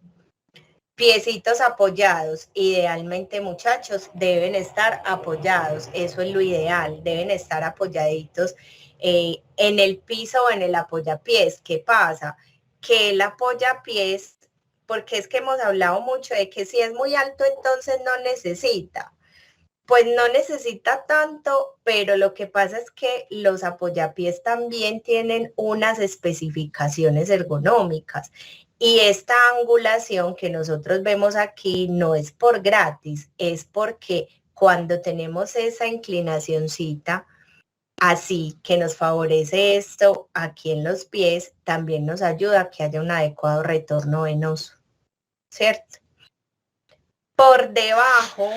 Piecitos apoyados, idealmente, muchachos, deben estar apoyados, eso es lo ideal, deben estar apoyaditos en el piso o en el apoyapiés. ¿Qué pasa? Que el apoyapiés, porque es que hemos hablado mucho de que si es muy alto, entonces no necesita. Pues no necesita tanto, pero lo que pasa es que los apoyapiés también tienen unas especificaciones ergonómicas y esta angulación que nosotros vemos aquí no es por gratis, es porque cuando tenemos esa inclinacióncita así que nos favorece esto aquí en los pies, también nos ayuda a que haya un adecuado retorno venoso, ¿cierto? Por debajo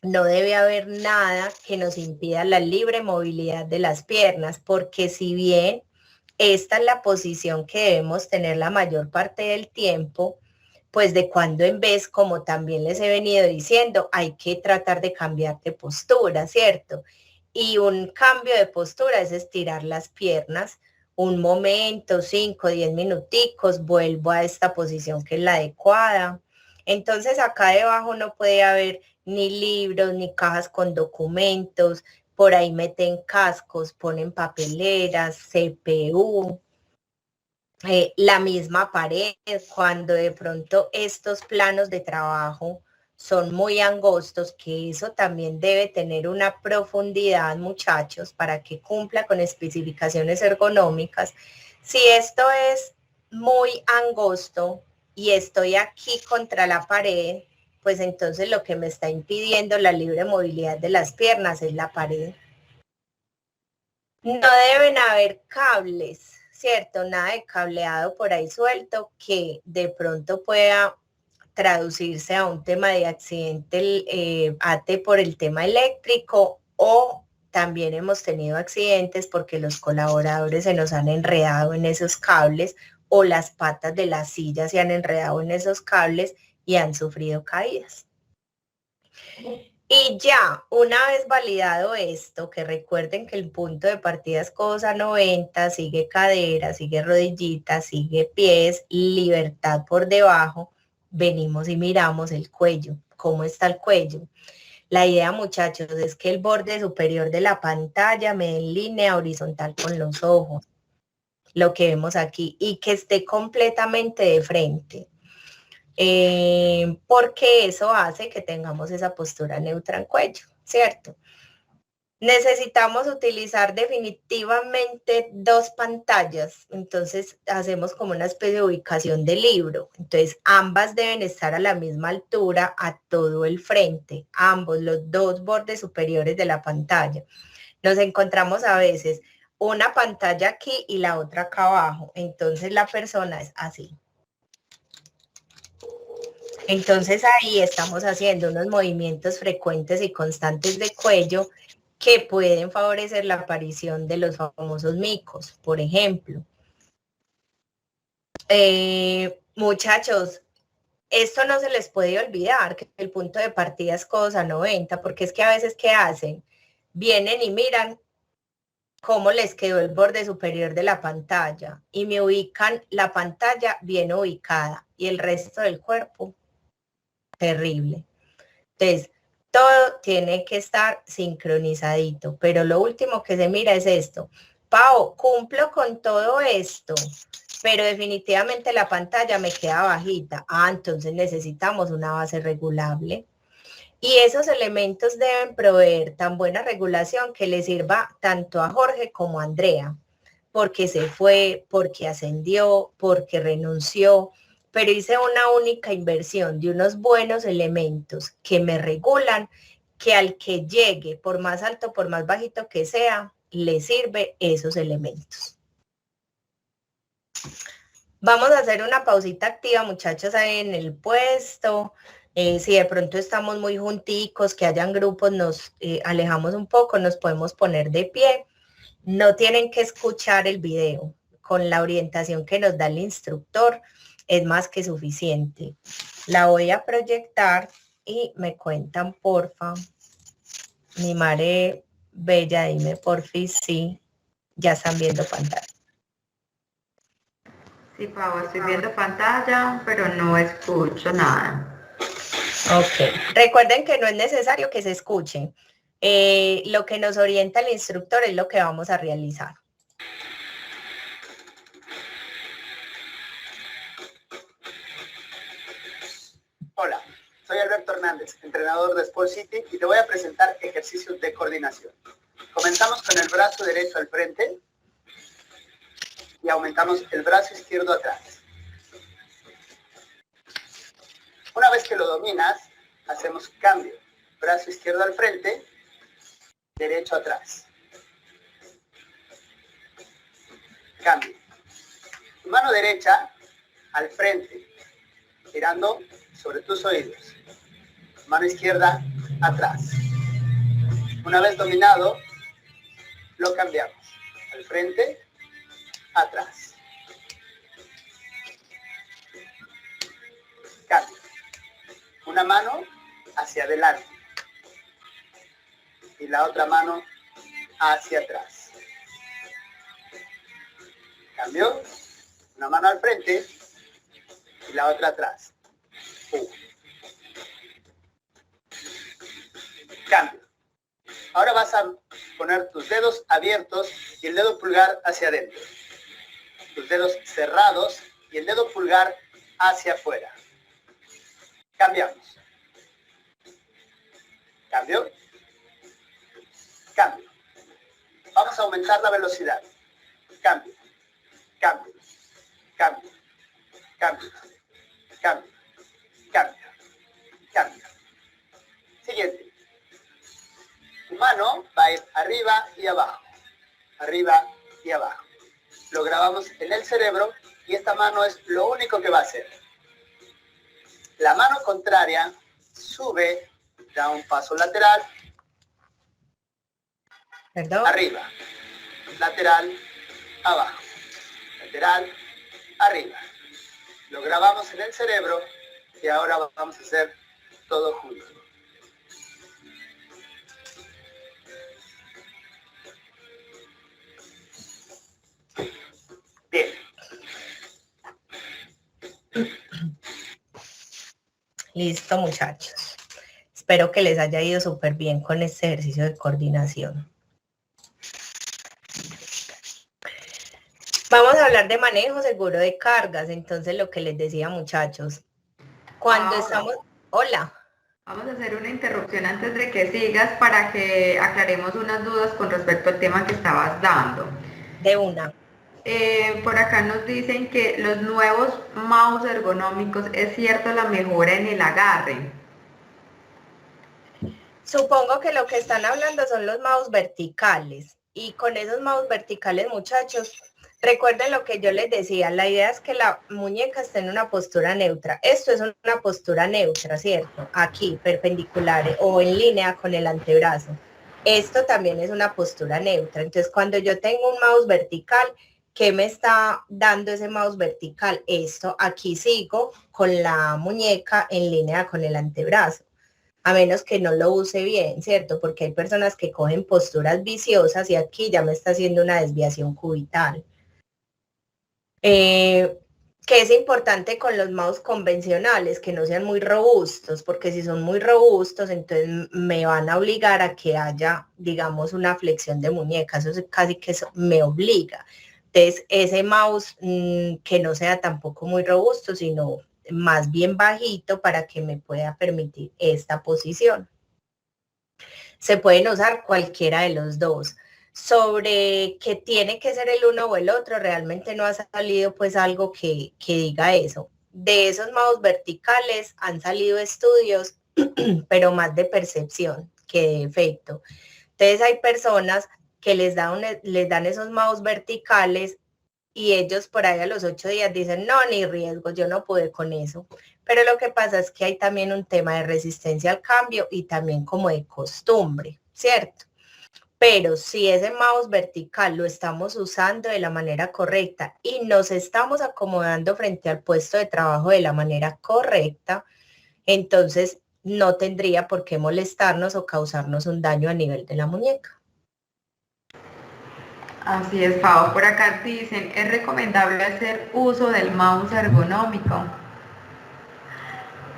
no debe haber nada que nos impida la libre movilidad de las piernas, porque si bien esta es la posición que debemos tener la mayor parte del tiempo, pues de cuando en vez, como también les he venido diciendo, hay que tratar de cambiar de postura, ¿cierto? Y un cambio de postura es estirar las piernas un momento, 5, 10 minuticos, vuelvo a esta posición que es la adecuada. Entonces acá debajo no puede haber ni libros, ni cajas con documentos, por ahí meten cascos, ponen papeleras, CPU, la misma pared, cuando de pronto estos planos de trabajo son muy angostos, que eso también debe tener una profundidad, muchachos, para que cumpla con especificaciones ergonómicas. Si esto es muy angosto y estoy aquí contra la pared, pues entonces lo que me está impidiendo la libre movilidad de las piernas es la pared. No deben haber cables, ¿cierto? Nada de cableado por ahí suelto que de pronto pueda traducirse a un tema de accidente ATE por el tema eléctrico, o también hemos tenido accidentes porque los colaboradores se nos han enredado en esos cables o las patas de la silla se han enredado en esos cables y han sufrido caídas. Y ya, una vez validado esto, que recuerden que el punto de partida es cosa 90, sigue cadera, sigue rodillita, sigue pies, libertad por debajo, venimos y miramos el cuello. ¿Cómo está el cuello? La idea, muchachos, es que el borde superior de la pantalla me dé en línea horizontal con los ojos, lo que vemos aquí, y que esté completamente de frente. Porque eso hace que tengamos esa postura neutra en cuello, ¿cierto? Necesitamos utilizar definitivamente 2 pantallas, entonces hacemos como una especie de ubicación de libro, entonces ambas deben estar a la misma altura a todo el frente, ambos, los 2 bordes superiores de la pantalla. Nos encontramos a veces una pantalla aquí y la otra acá abajo, entonces la persona es así. Entonces ahí estamos haciendo unos movimientos frecuentes y constantes de cuello que pueden favorecer la aparición de los famosos micos, por ejemplo. Muchachos, esto no se les puede olvidar, que el punto de partida es cosa 90, porque es que a veces, ¿qué hacen? Vienen y miran cómo les quedó el borde superior de la pantalla y me ubican la pantalla bien ubicada y el resto del cuerpo terrible. Entonces, todo tiene que estar sincronizadito, pero lo último que se mira es esto. Pau, cumplo con todo esto, pero definitivamente la pantalla me queda bajita. Entonces necesitamos una base regulable. Y esos elementos deben proveer tan buena regulación que le sirva tanto a Jorge como a Andrea, porque se fue, porque ascendió, porque renunció, pero hice una única inversión de unos buenos elementos que me regulan, que al que llegue, por más alto, por más bajito que sea, le sirve esos elementos. Vamos a hacer una pausita activa, muchachos, ahí en el puesto. Si de pronto estamos muy junticos, que hayan grupos, nos alejamos un poco, nos podemos poner de pie. No tienen que escuchar el video. Con la orientación que nos da el instructor es más que suficiente. La voy a proyectar y me cuentan, porfa. Mi madre bella, dime porfis, sí. Ya están viendo pantalla. Sí, Pau, estoy viendo pantalla, pero no escucho nada. Ok. Recuerden que no es necesario que se escuchen. Lo que nos orienta el instructor es lo que vamos a realizar. Hola, soy Alberto Hernández, entrenador de Sport City, y te voy a presentar ejercicios de coordinación. Comenzamos con el brazo derecho al frente y aumentamos el brazo izquierdo atrás. Una vez que lo dominas, hacemos cambio. Brazo izquierdo al frente, derecho atrás. Cambio. Mano derecha al frente, girando sobre tus oídos. Mano izquierda atrás. Una vez dominado, lo cambiamos. Al frente, atrás. Cambio. Una mano hacia adelante y la otra mano hacia atrás. Cambio. Una mano al frente y la otra atrás. Cambio. Ahora vas a poner tus dedos abiertos y el dedo pulgar hacia adentro. Tus dedos cerrados y el dedo pulgar hacia afuera. Cambiamos. Cambio. Cambio. Vamos a aumentar la velocidad. Cambio. Cambio. Cambio. Cambio. Cambio. Cambio. Cambio. Siguiente. Tu mano va a ir arriba y abajo. Arriba y abajo. Lo grabamos en el cerebro y esta mano es lo único que va a hacer. La mano contraria sube, da un paso lateral, arriba, lateral, abajo, lateral, arriba. Lo grabamos en el cerebro y ahora vamos a hacer todo junto. Bien. Listo, muchachos. Espero que les haya ido súper bien con este ejercicio de coordinación. Vamos a hablar de manejo seguro de cargas. Entonces, lo que les decía, muchachos, cuando estamos... Hola. Vamos a hacer una interrupción antes de que sigas para que aclaremos unas dudas con respecto al tema que estabas dando. De una. Por acá nos dicen que los nuevos mouse ergonómicos, ¿es cierto la mejora en el agarre? Supongo que lo que están hablando son los mouse verticales. Y con esos mouse verticales, muchachos, recuerden lo que yo les decía, la idea es que la muñeca esté en una postura neutra. Esto es una postura neutra, ¿cierto? Aquí, perpendicular o en línea con el antebrazo. Esto también es una postura neutra. Entonces, cuando yo tengo un mouse vertical, ¿qué me está dando ese mouse vertical? Esto, aquí sigo con la muñeca en línea con el antebrazo. A menos que no lo use bien, ¿cierto? Porque hay personas que cogen posturas viciosas y aquí ya me está haciendo una desviación cubital. ¿Qué es importante con los mouse convencionales? Que no sean muy robustos, porque si son muy robustos, entonces me van a obligar a que haya, digamos, una flexión de muñeca. Eso es casi que eso me obliga. Entonces, ese mouse que no sea tampoco muy robusto, sino más bien bajito para que me pueda permitir esta posición. Se pueden usar cualquiera de los dos. Sobre que tiene que ser el uno o el otro, realmente no ha salido pues algo que diga eso. De esos mouse verticales han salido estudios, pero más de percepción que de efecto. Entonces hay personas que les dan esos mouse verticales y ellos por ahí a los 8 días dicen, no, ni riesgo, yo no pude con eso. Pero lo que pasa es que hay también un tema de resistencia al cambio y también como de costumbre, ¿cierto? Pero si ese mouse vertical lo estamos usando de la manera correcta y nos estamos acomodando frente al puesto de trabajo de la manera correcta, entonces no tendría por qué molestarnos o causarnos un daño a nivel de la muñeca. Así es, Pau. Por acá dicen, ¿es recomendable hacer uso del mouse ergonómico?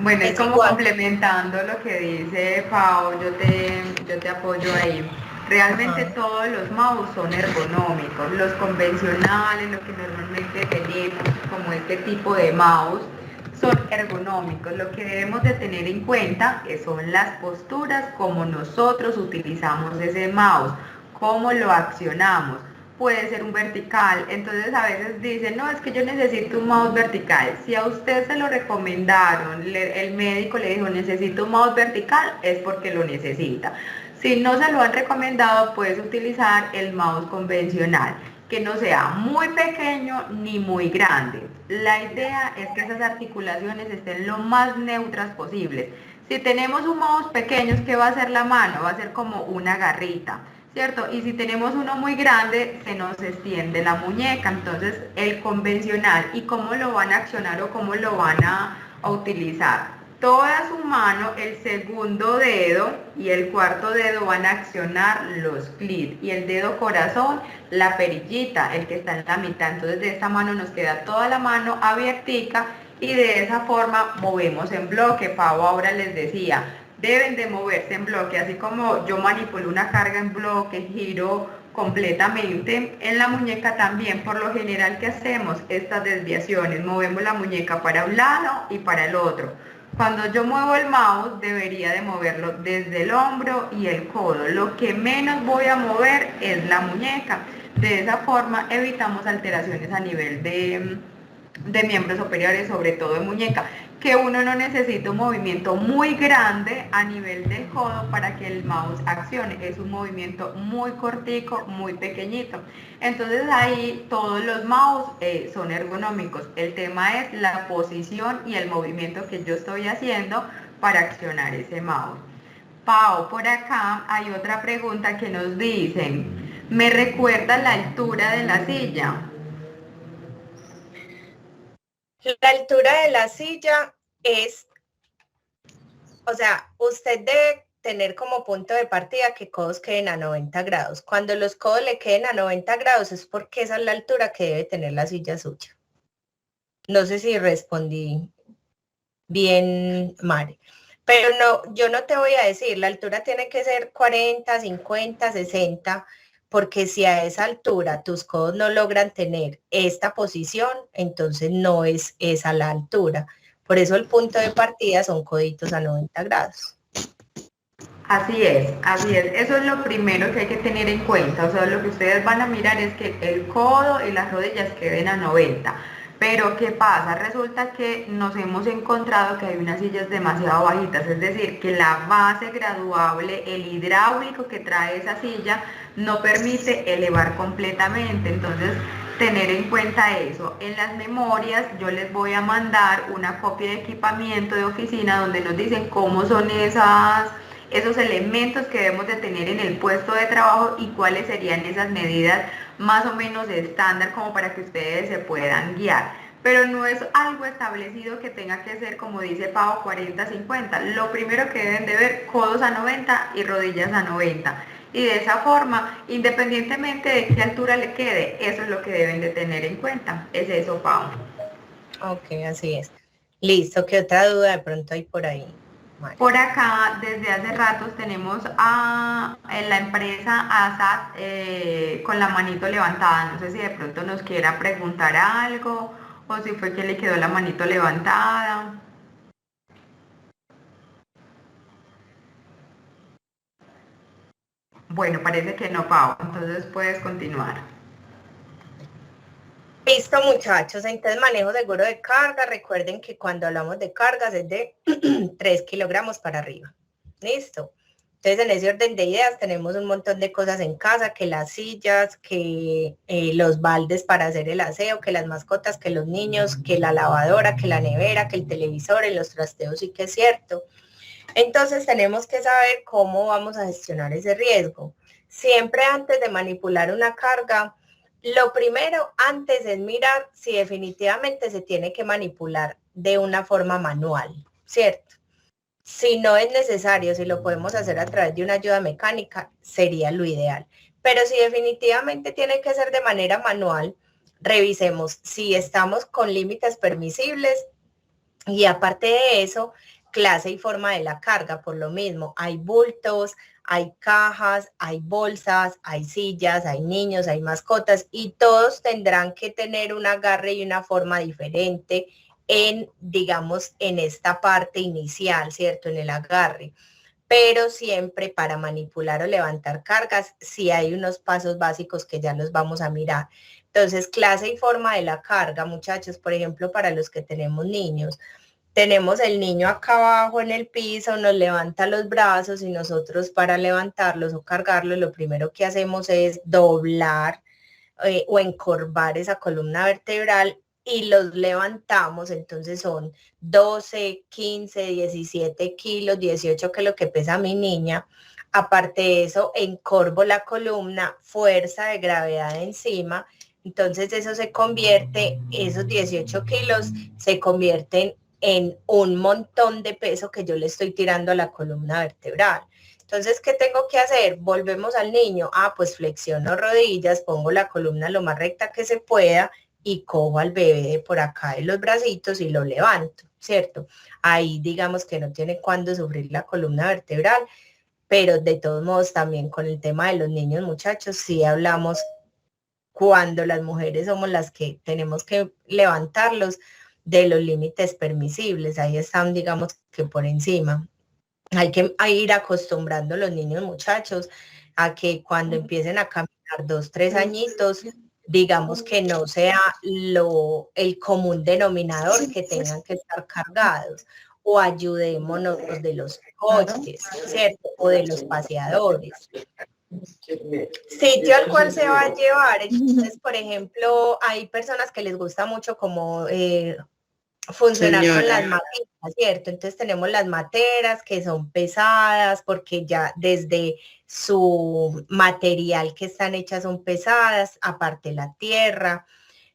Bueno, es como complementando lo que dice Pau, yo te apoyo ahí. Realmente todos los mouse son ergonómicos, los convencionales, lo que normalmente tenemos como este tipo de mouse, son ergonómicos. Lo que debemos de tener en cuenta son las posturas, como nosotros utilizamos ese mouse, cómo lo accionamos. Puede ser un vertical, entonces a veces dicen, no, es que yo necesito un mouse vertical. Si a usted se lo recomendaron, el médico le dijo, necesito un mouse vertical, es porque lo necesita. Si no se lo han recomendado, puedes utilizar el mouse convencional, que no sea muy pequeño ni muy grande. La idea es que esas articulaciones estén lo más neutras posibles. Si tenemos un mouse pequeño, ¿qué va a hacer la mano? Va a ser como una garrita, ¿cierto? Y si tenemos uno muy grande, se nos extiende la muñeca. Entonces, el convencional y cómo lo van a accionar o cómo lo van a a utilizar toda su mano, el segundo dedo y el cuarto dedo van a accionar los clics y el dedo corazón, la perillita, el que está en la mitad. Entonces de esta mano nos queda toda la mano abiertica y de esa forma movemos en bloque. Pau ahora les decía, deben de moverse en bloque, así como yo manipulo una carga en bloque, giro completamente, en la muñeca también. Por lo general, ¿qué hacemos? Estas desviaciones, movemos la muñeca para un lado y para el otro. Cuando yo muevo el mouse, debería de moverlo desde el hombro y el codo. Lo que menos voy a mover es la muñeca. De esa forma evitamos alteraciones a nivel de miembros superiores, sobre todo de muñeca, que uno no necesita un movimiento muy grande a nivel del codo para que el mouse accione. Es un movimiento muy cortico, muy pequeñito. Entonces ahí todos los mouse son ergonómicos. El tema es la posición y el movimiento que yo estoy haciendo para accionar ese mouse. Pau, por acá hay otra pregunta que nos dicen, ¿me recuerda la altura de la silla? La altura de la silla es, o sea, usted debe tener como punto de partida que codos queden a 90 grados. Cuando los codos le queden a 90 grados es porque esa es la altura que debe tener la silla suya. No sé si respondí bien, Mari. Pero no, yo no te voy a decir, la altura tiene que ser 40, 50, 60, porque si a esa altura tus codos no logran tener esta posición, entonces no es esa la altura. Por eso el punto de partida son coditos a 90 grados. Así es, así es. Eso es lo primero que hay que tener en cuenta. O sea, lo que ustedes van a mirar es que el codo y las rodillas queden a 90. Pero ¿qué pasa? Resulta que nos hemos encontrado que hay unas sillas demasiado bajitas, es decir, que la base graduable, el hidráulico que trae esa silla, no permite elevar completamente. Entonces, tener en cuenta eso. En las memorias yo les voy a mandar una copia de equipamiento de oficina donde nos dicen cómo son esos elementos que debemos de tener en el puesto de trabajo y cuáles serían esas medidas más o menos estándar como para que ustedes se puedan guiar. Pero no es algo establecido que tenga que ser, como dice Pau, 40-50. Lo primero que deben de ver, codos a 90 y rodillas a 90. Y de esa forma, independientemente de qué altura le quede, eso es lo que deben de tener en cuenta. Es eso, Pau. Ok, así es. Listo, ¿qué otra duda de pronto hay por ahí? Vale. Por acá, desde hace ratos tenemos en la empresa ASAT con la manito levantada. No sé si de pronto nos quiera preguntar algo o si fue que le quedó la manito levantada. Bueno, parece que no, Pau. Entonces puedes continuar. Listo, muchachos, entonces manejo seguro de carga. Recuerden que cuando hablamos de cargas es de 3 kilogramos para arriba. Listo. Entonces, en ese orden de ideas tenemos un montón de cosas en casa, que las sillas, que los baldes para hacer el aseo, que las mascotas, que los niños, que la lavadora, que la nevera, que el televisor, en los trasteos, sí que es cierto. Entonces, tenemos que saber cómo vamos a gestionar ese riesgo. Siempre antes de manipular una carga, lo primero antes es mirar si definitivamente se tiene que manipular de una forma manual, ¿cierto? Si no es necesario, si lo podemos hacer a través de una ayuda mecánica, sería lo ideal. Pero si definitivamente tiene que ser de manera manual, revisemos si estamos con límites permisibles y aparte de eso, clase y forma de la carga. Por lo mismo, hay bultos, hay cajas, hay bolsas, hay sillas, hay niños, hay mascotas y todos tendrán que tener un agarre y una forma diferente en, digamos, en esta parte inicial, ¿cierto? En el agarre. Pero siempre para manipular o levantar cargas, sí hay unos pasos básicos que ya los vamos a mirar. Entonces, clase y forma de la carga, muchachos, por ejemplo, para los que tenemos niños. Tenemos el niño acá abajo en el piso, nos levanta los brazos y nosotros para levantarlos o cargarlos, lo primero que hacemos es doblar o encorvar esa columna vertebral y los levantamos. Entonces son 12, 15, 17 kilos, 18 que es lo que pesa mi niña. Aparte de eso, encorvo la columna, fuerza de gravedad encima. Entonces eso se convierte, esos 18 kilos se convierten en un montón de peso que yo le estoy tirando a la columna vertebral. Entonces, ¿qué tengo que hacer? Volvemos al niño. Pues flexiono rodillas, pongo la columna lo más recta que se pueda y cojo al bebé de por acá de los bracitos y lo levanto, ¿cierto? Ahí digamos que no tiene cuándo sufrir la columna vertebral, pero de todos modos también con el tema de los niños, muchachos, sí hablamos cuando las mujeres somos las que tenemos que levantarlos de los límites permisibles. Ahí están, digamos que por encima. Hay que ir acostumbrando a los niños, muchachos, a que cuando empiecen a caminar 2, 3 añitos, digamos que no sea el común denominador que tengan que estar cargados, o ayudémonos de los coches, ¿cierto? O de los paseadores. Sitio al cual se va a llevar. Entonces, por ejemplo, hay personas que les gusta mucho como funcionar con las materas, ¿cierto? Entonces tenemos las materas que son pesadas porque ya desde su material que están hechas son pesadas, aparte la tierra.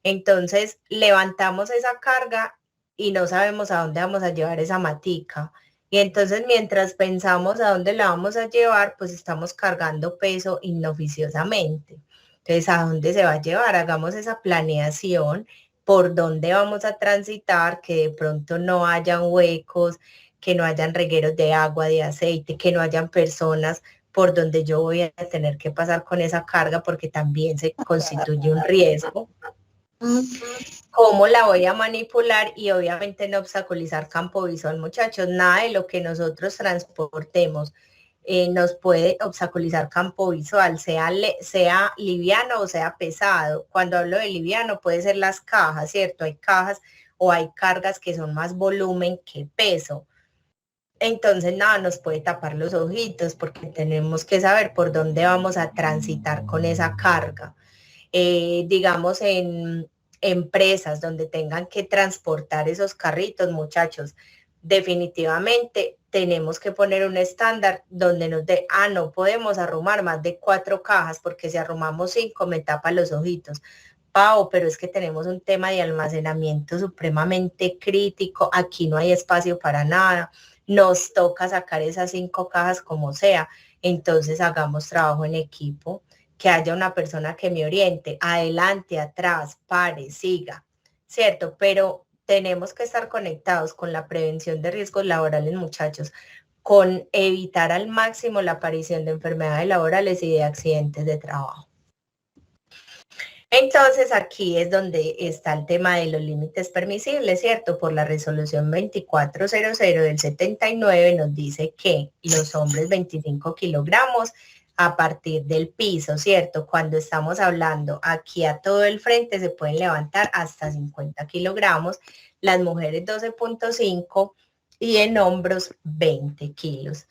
Entonces levantamos esa carga y no sabemos a dónde vamos a llevar esa matica. Y entonces mientras pensamos a dónde la vamos a llevar, pues estamos cargando peso inoficiosamente. Entonces, ¿a dónde se va a llevar? Hagamos esa planeación, por dónde vamos a transitar, que de pronto no hayan huecos, que no hayan regueros de agua, de aceite, que no hayan personas por donde yo voy a tener que pasar con esa carga, porque también se constituye un riesgo. ¿Cómo la voy a manipular? Y obviamente no obstaculizar campo visual, muchachos. Nada de lo que nosotros transportemos nos puede obstaculizar campo visual, sea liviano o sea pesado. Cuando hablo de liviano puede ser las cajas, ¿cierto? Hay cajas o hay cargas que son más volumen que peso. Entonces nada nos puede tapar los ojitos porque tenemos que saber por dónde vamos a transitar con esa carga. Digamos en empresas donde tengan que transportar esos carritos, muchachos, definitivamente tenemos que poner un estándar donde nos dé, no podemos arrumar más de 4 cajas porque si arrumamos 5 me tapa los ojitos. Pau, pero es que tenemos un tema de almacenamiento supremamente crítico, aquí no hay espacio para nada, nos toca sacar esas 5 cajas como sea, entonces hagamos trabajo en equipo, que haya una persona que me oriente, adelante, atrás, pare, siga, ¿cierto? Pero tenemos que estar conectados con la prevención de riesgos laborales, muchachos, con evitar al máximo la aparición de enfermedades laborales y de accidentes de trabajo. Entonces, aquí es donde está el tema de los límites permisibles, ¿cierto? Por la resolución 2400 del 79 nos dice que los hombres 25 kilogramos a partir del piso, ¿cierto? Cuando estamos hablando aquí a todo el frente se pueden levantar hasta 50 kilogramos, las mujeres 12.5 y en hombros 20 kilos.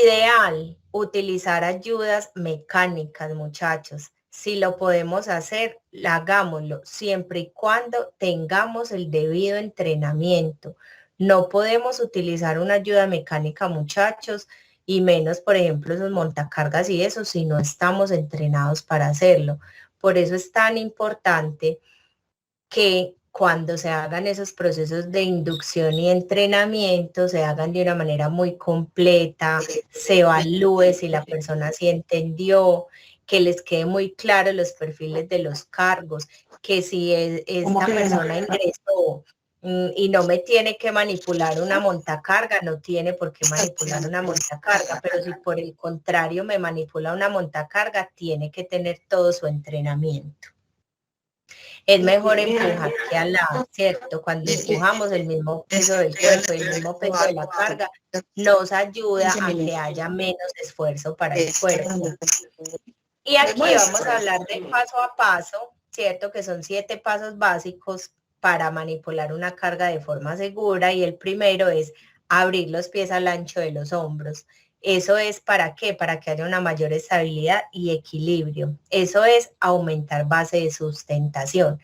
Ideal, utilizar ayudas mecánicas, muchachos. Si lo podemos hacer, hagámoslo, siempre y cuando tengamos el debido entrenamiento. No podemos utilizar una ayuda mecánica, muchachos, y menos, por ejemplo, esos montacargas y eso, si no estamos entrenados para hacerlo. Por eso es tan importante que cuando se hagan esos procesos de inducción y entrenamiento, se hagan de una manera muy completa, se evalúe si la persona sí entendió, que les quede muy claro los perfiles de los cargos, que si esta persona ingresó y no me tiene que manipular una montacarga, no tiene por qué manipular una montacarga, pero si por el contrario me manipula una montacarga, tiene que tener todo su entrenamiento. Es mejor empujar que alar, ¿cierto? Cuando empujamos el mismo peso del cuerpo, el mismo peso de la carga, nos ayuda a que haya menos esfuerzo para el cuerpo. Y aquí vamos a hablar de paso a paso, ¿cierto? Que son 7 pasos básicos para manipular una carga de forma segura, y el primero es abrir los pies al ancho de los hombros. ¿Eso es para qué? Para que haya una mayor estabilidad y equilibrio. Eso es aumentar base de sustentación.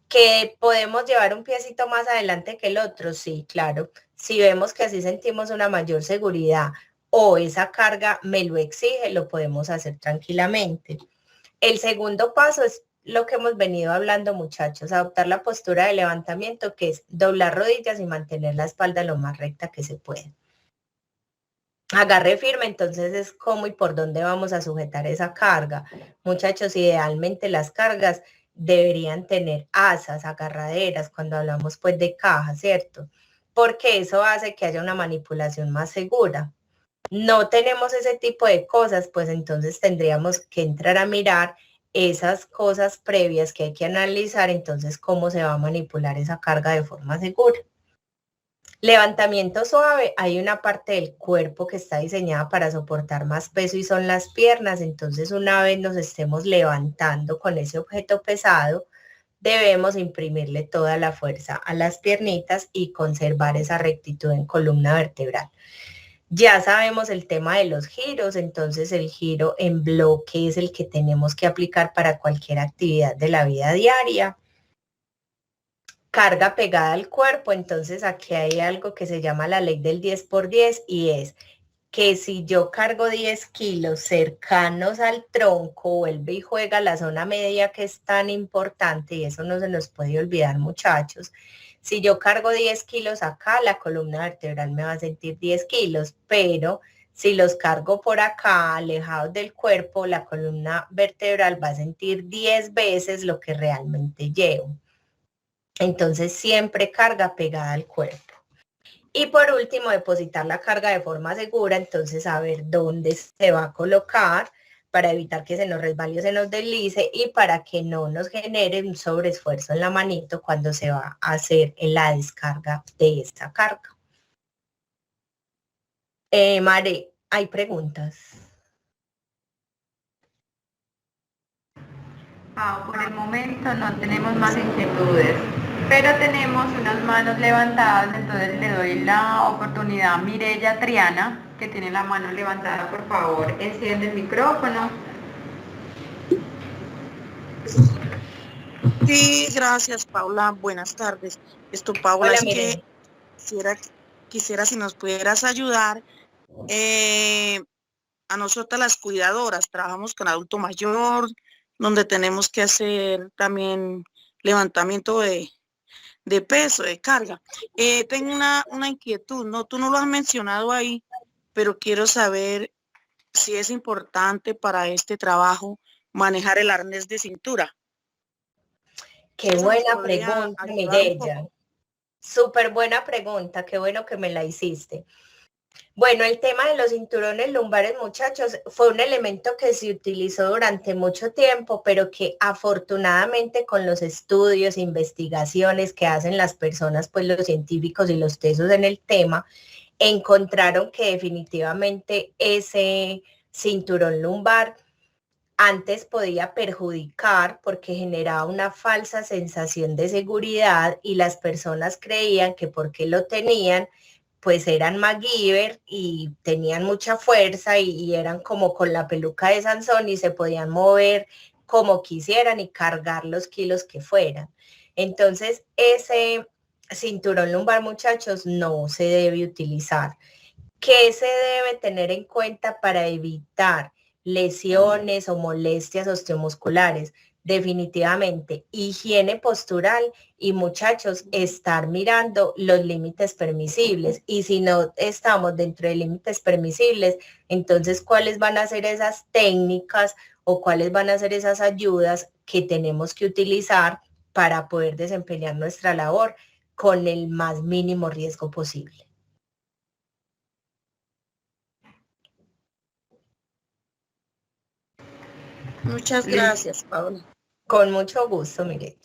¿Que podemos llevar un piecito más adelante que el otro? Sí, claro. Si vemos que así sentimos una mayor seguridad o esa carga me lo exige, lo podemos hacer tranquilamente. El segundo paso es lo que hemos venido hablando, muchachos, adoptar la postura de levantamiento, que es doblar rodillas y mantener la espalda lo más recta que se puede. Agarre firme, entonces es cómo y por dónde vamos a sujetar esa carga. Muchachos, idealmente las cargas deberían tener asas, agarraderas, cuando hablamos pues de caja, ¿cierto? Porque eso hace que haya una manipulación más segura. No tenemos ese tipo de cosas, pues entonces tendríamos que entrar a mirar esas cosas previas que hay que analizar, entonces cómo se va a manipular esa carga de forma segura. Levantamiento suave, hay una parte del cuerpo que está diseñada para soportar más peso y son las piernas, entonces una vez nos estemos levantando con ese objeto pesado, debemos imprimirle toda la fuerza a las piernitas y conservar esa rectitud en columna vertebral. Ya sabemos el tema de los giros, entonces el giro en bloque es el que tenemos que aplicar para cualquier actividad de la vida diaria. Carga pegada al cuerpo, entonces aquí hay algo que se llama la ley del 10x10 y es que si yo cargo 10 kilos cercanos al tronco, vuelve y juega la zona media que es tan importante y eso no se nos puede olvidar, muchachos. Si yo cargo 10 kilos acá, la columna vertebral me va a sentir 10 kilos, pero si los cargo por acá, alejados del cuerpo, la columna vertebral va a sentir 10 veces lo que realmente llevo. Entonces siempre carga pegada al cuerpo. Y por último, depositar la carga de forma segura, entonces saber dónde se va a colocar para evitar que se nos resbale o se nos deslice y para que no nos genere un sobreesfuerzo en la manito cuando se va a hacer la descarga de esta carga. Mare, ¿hay preguntas? Pau, por el momento no tenemos más inquietudes, pero tenemos unas manos levantadas, entonces le doy la oportunidad a Mireya Triana, que tiene la mano levantada. Por favor, enciende el micrófono. Sí, gracias, Paula. Buenas tardes. Paula, Hola, es Mireya. que quisiera si nos pudieras ayudar. A nosotras las cuidadoras trabajamos con adulto mayor, donde tenemos que hacer también levantamiento de peso, de carga. Tengo una inquietud, ¿no? Tú no lo has mencionado ahí, pero quiero saber si es importante para este trabajo manejar el arnés de cintura. Qué buena pregunta, Mireya. Súper buena pregunta, qué bueno que me la hiciste. Bueno, el tema de los cinturones lumbares, muchachos, fue un elemento que se utilizó durante mucho tiempo, pero que afortunadamente con los estudios, investigaciones que hacen las personas, pues los científicos y los tesos en el tema, encontraron que definitivamente ese cinturón lumbar antes podía perjudicar porque generaba una falsa sensación de seguridad y las personas creían que porque lo tenían, pues eran MacGyver y tenían mucha fuerza y eran como con la peluca de Sansón y se podían mover como quisieran y cargar los kilos que fueran. Entonces, ese cinturón lumbar, muchachos, no se debe utilizar. ¿Qué se debe tener en cuenta para evitar lesiones o molestias osteomusculares? Definitivamente, higiene postural y, muchachos, estar mirando los límites permisibles. Y si no estamos dentro de límites permisibles, entonces, ¿cuáles van a ser esas técnicas o cuáles van a ser esas ayudas que tenemos que utilizar para poder desempeñar nuestra labor con el más mínimo riesgo posible? Muchas gracias, Paula. Con mucho gusto, Mireya.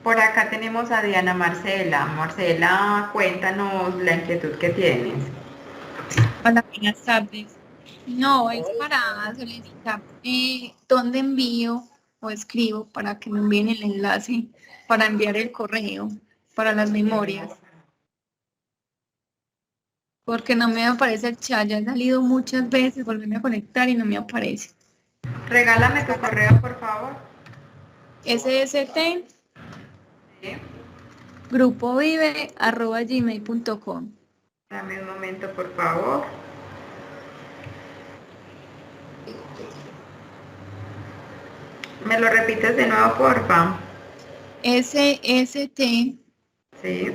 Por acá tenemos a Diana Marcela. Marcela, cuéntanos la inquietud que tienes. Hola, buenas tardes. No, es para solicitar dónde envío o escribo para que me envíen el enlace para enviar el correo para las memorias. Porque no me aparece el chat, ya he salido muchas veces, volverme a conectar y no me aparece. Regálame tu correo, por favor. SST ¿Sí? grupovive@gmail.com. Dame un momento, por favor. ¿Me lo repites de nuevo, porfa? SST, Sí,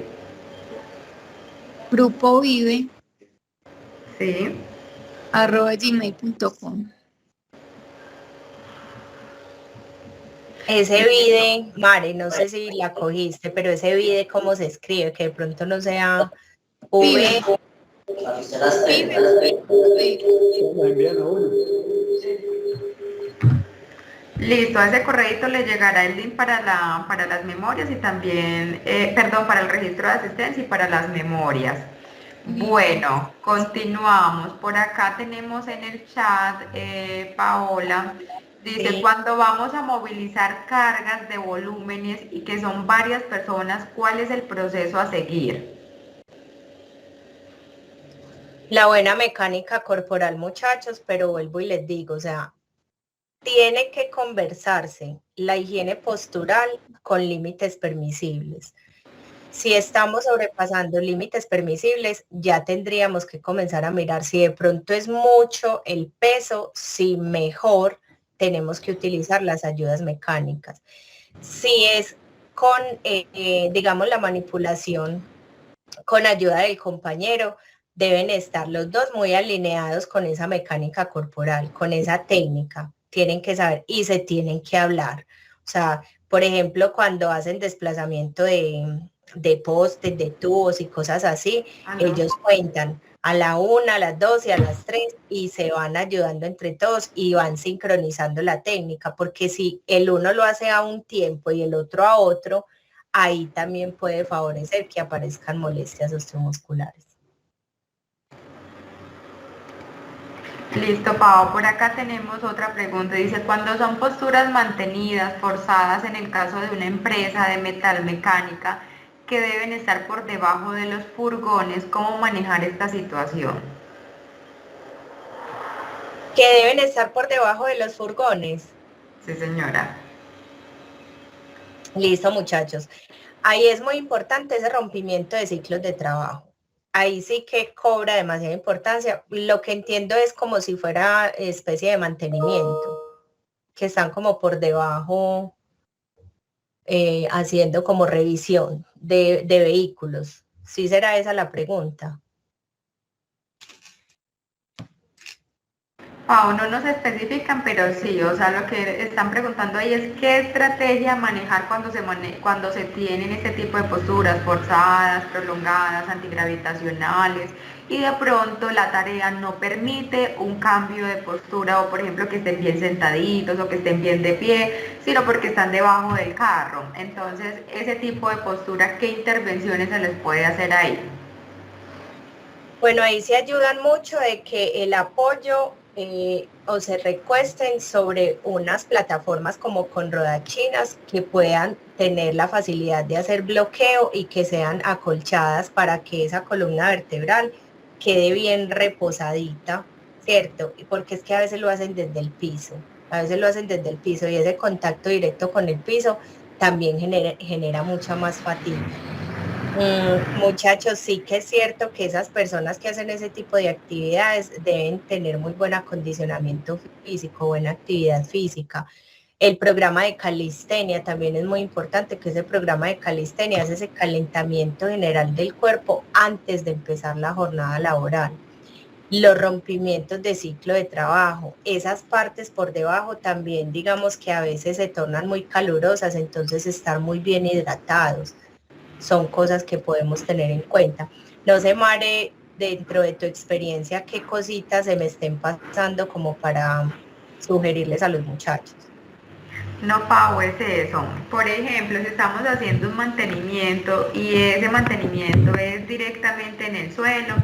Grupo Vive, sí. @gmail.com. Ese vide, Mare, no sé si la cogiste, pero ese vide, ¿cómo se escribe? Que de pronto no sea V. Vive. Listo, a ese correíto le llegará el link para las memorias y también, perdón, para el registro de asistencia y para las memorias. Bueno, continuamos. Por acá tenemos en el chat, Paola, dice, Sí. cuando vamos a movilizar cargas de volúmenes y que son varias personas, ¿cuál es el proceso a seguir? La buena mecánica corporal, muchachos, pero vuelvo y les digo, o sea, tiene que conversarse la higiene postural con límites permisibles. Si estamos sobrepasando límites permisibles, ya tendríamos que comenzar a mirar si de pronto es mucho el peso, si mejor tenemos que utilizar las ayudas mecánicas. Si es con, digamos, la manipulación con ayuda del compañero, deben estar los dos muy alineados con esa mecánica corporal, con esa técnica. Tienen que saber y se tienen que hablar. O sea, por ejemplo, cuando hacen desplazamiento de postes, de tubos y cosas así, ellos cuentan a la 1, a las 2 y a las 3 y se van ayudando entre todos y van sincronizando la técnica, porque si el uno lo hace a un tiempo y el otro a otro, ahí también puede favorecer que aparezcan molestias osteomusculares. Listo, Pau. Por acá tenemos otra pregunta. Dice, cuando son posturas mantenidas, forzadas en el caso de una empresa de metalmecánica, que deben estar por debajo de los furgones, ¿cómo manejar esta situación? Que deben estar por debajo de los furgones. Sí, señora. Listo, muchachos. Ahí es muy importante ese rompimiento de ciclos de trabajo. Ahí sí que cobra demasiada importancia. Lo que entiendo es como si fuera especie de mantenimiento, que están como por debajo haciendo como revisión de vehículos. ¿Sí será esa la pregunta? Pau, no nos especifican, pero sí, o sea, lo que están preguntando ahí es qué estrategia manejar cuando se tienen este tipo de posturas forzadas, prolongadas, antigravitacionales, y de pronto la tarea no permite un cambio de postura o, por ejemplo, que estén bien sentaditos o que estén bien de pie, sino porque están debajo del carro. Entonces, ese tipo de postura, ¿qué intervenciones se les puede hacer ahí? Bueno, ahí se ayudan mucho de que el apoyo o se recuesten sobre unas plataformas como con rodachinas que puedan tener la facilidad de hacer bloqueo y que sean acolchadas para que esa columna vertebral quede bien reposadita, ¿cierto? Porque es que a veces lo hacen desde el piso, y ese contacto directo con el piso también genera mucha más fatiga. Muchachos, sí que es cierto que esas personas que hacen ese tipo de actividades deben tener muy buen acondicionamiento físico, buena actividad física. El programa de calistenia también es muy importante, que ese programa de calistenia es ese calentamiento general del cuerpo antes de empezar la jornada laboral. Los rompimientos de ciclo de trabajo, esas partes por debajo también, digamos que a veces se tornan muy calurosas, entonces estar muy bien hidratados. Son cosas que podemos tener en cuenta. No sé, Mare, dentro de tu experiencia, qué cositas se me estén pasando como para sugerirles a los muchachos. No, Pau, es eso. Por ejemplo, si estamos haciendo un mantenimiento y ese mantenimiento es directamente en el suelo,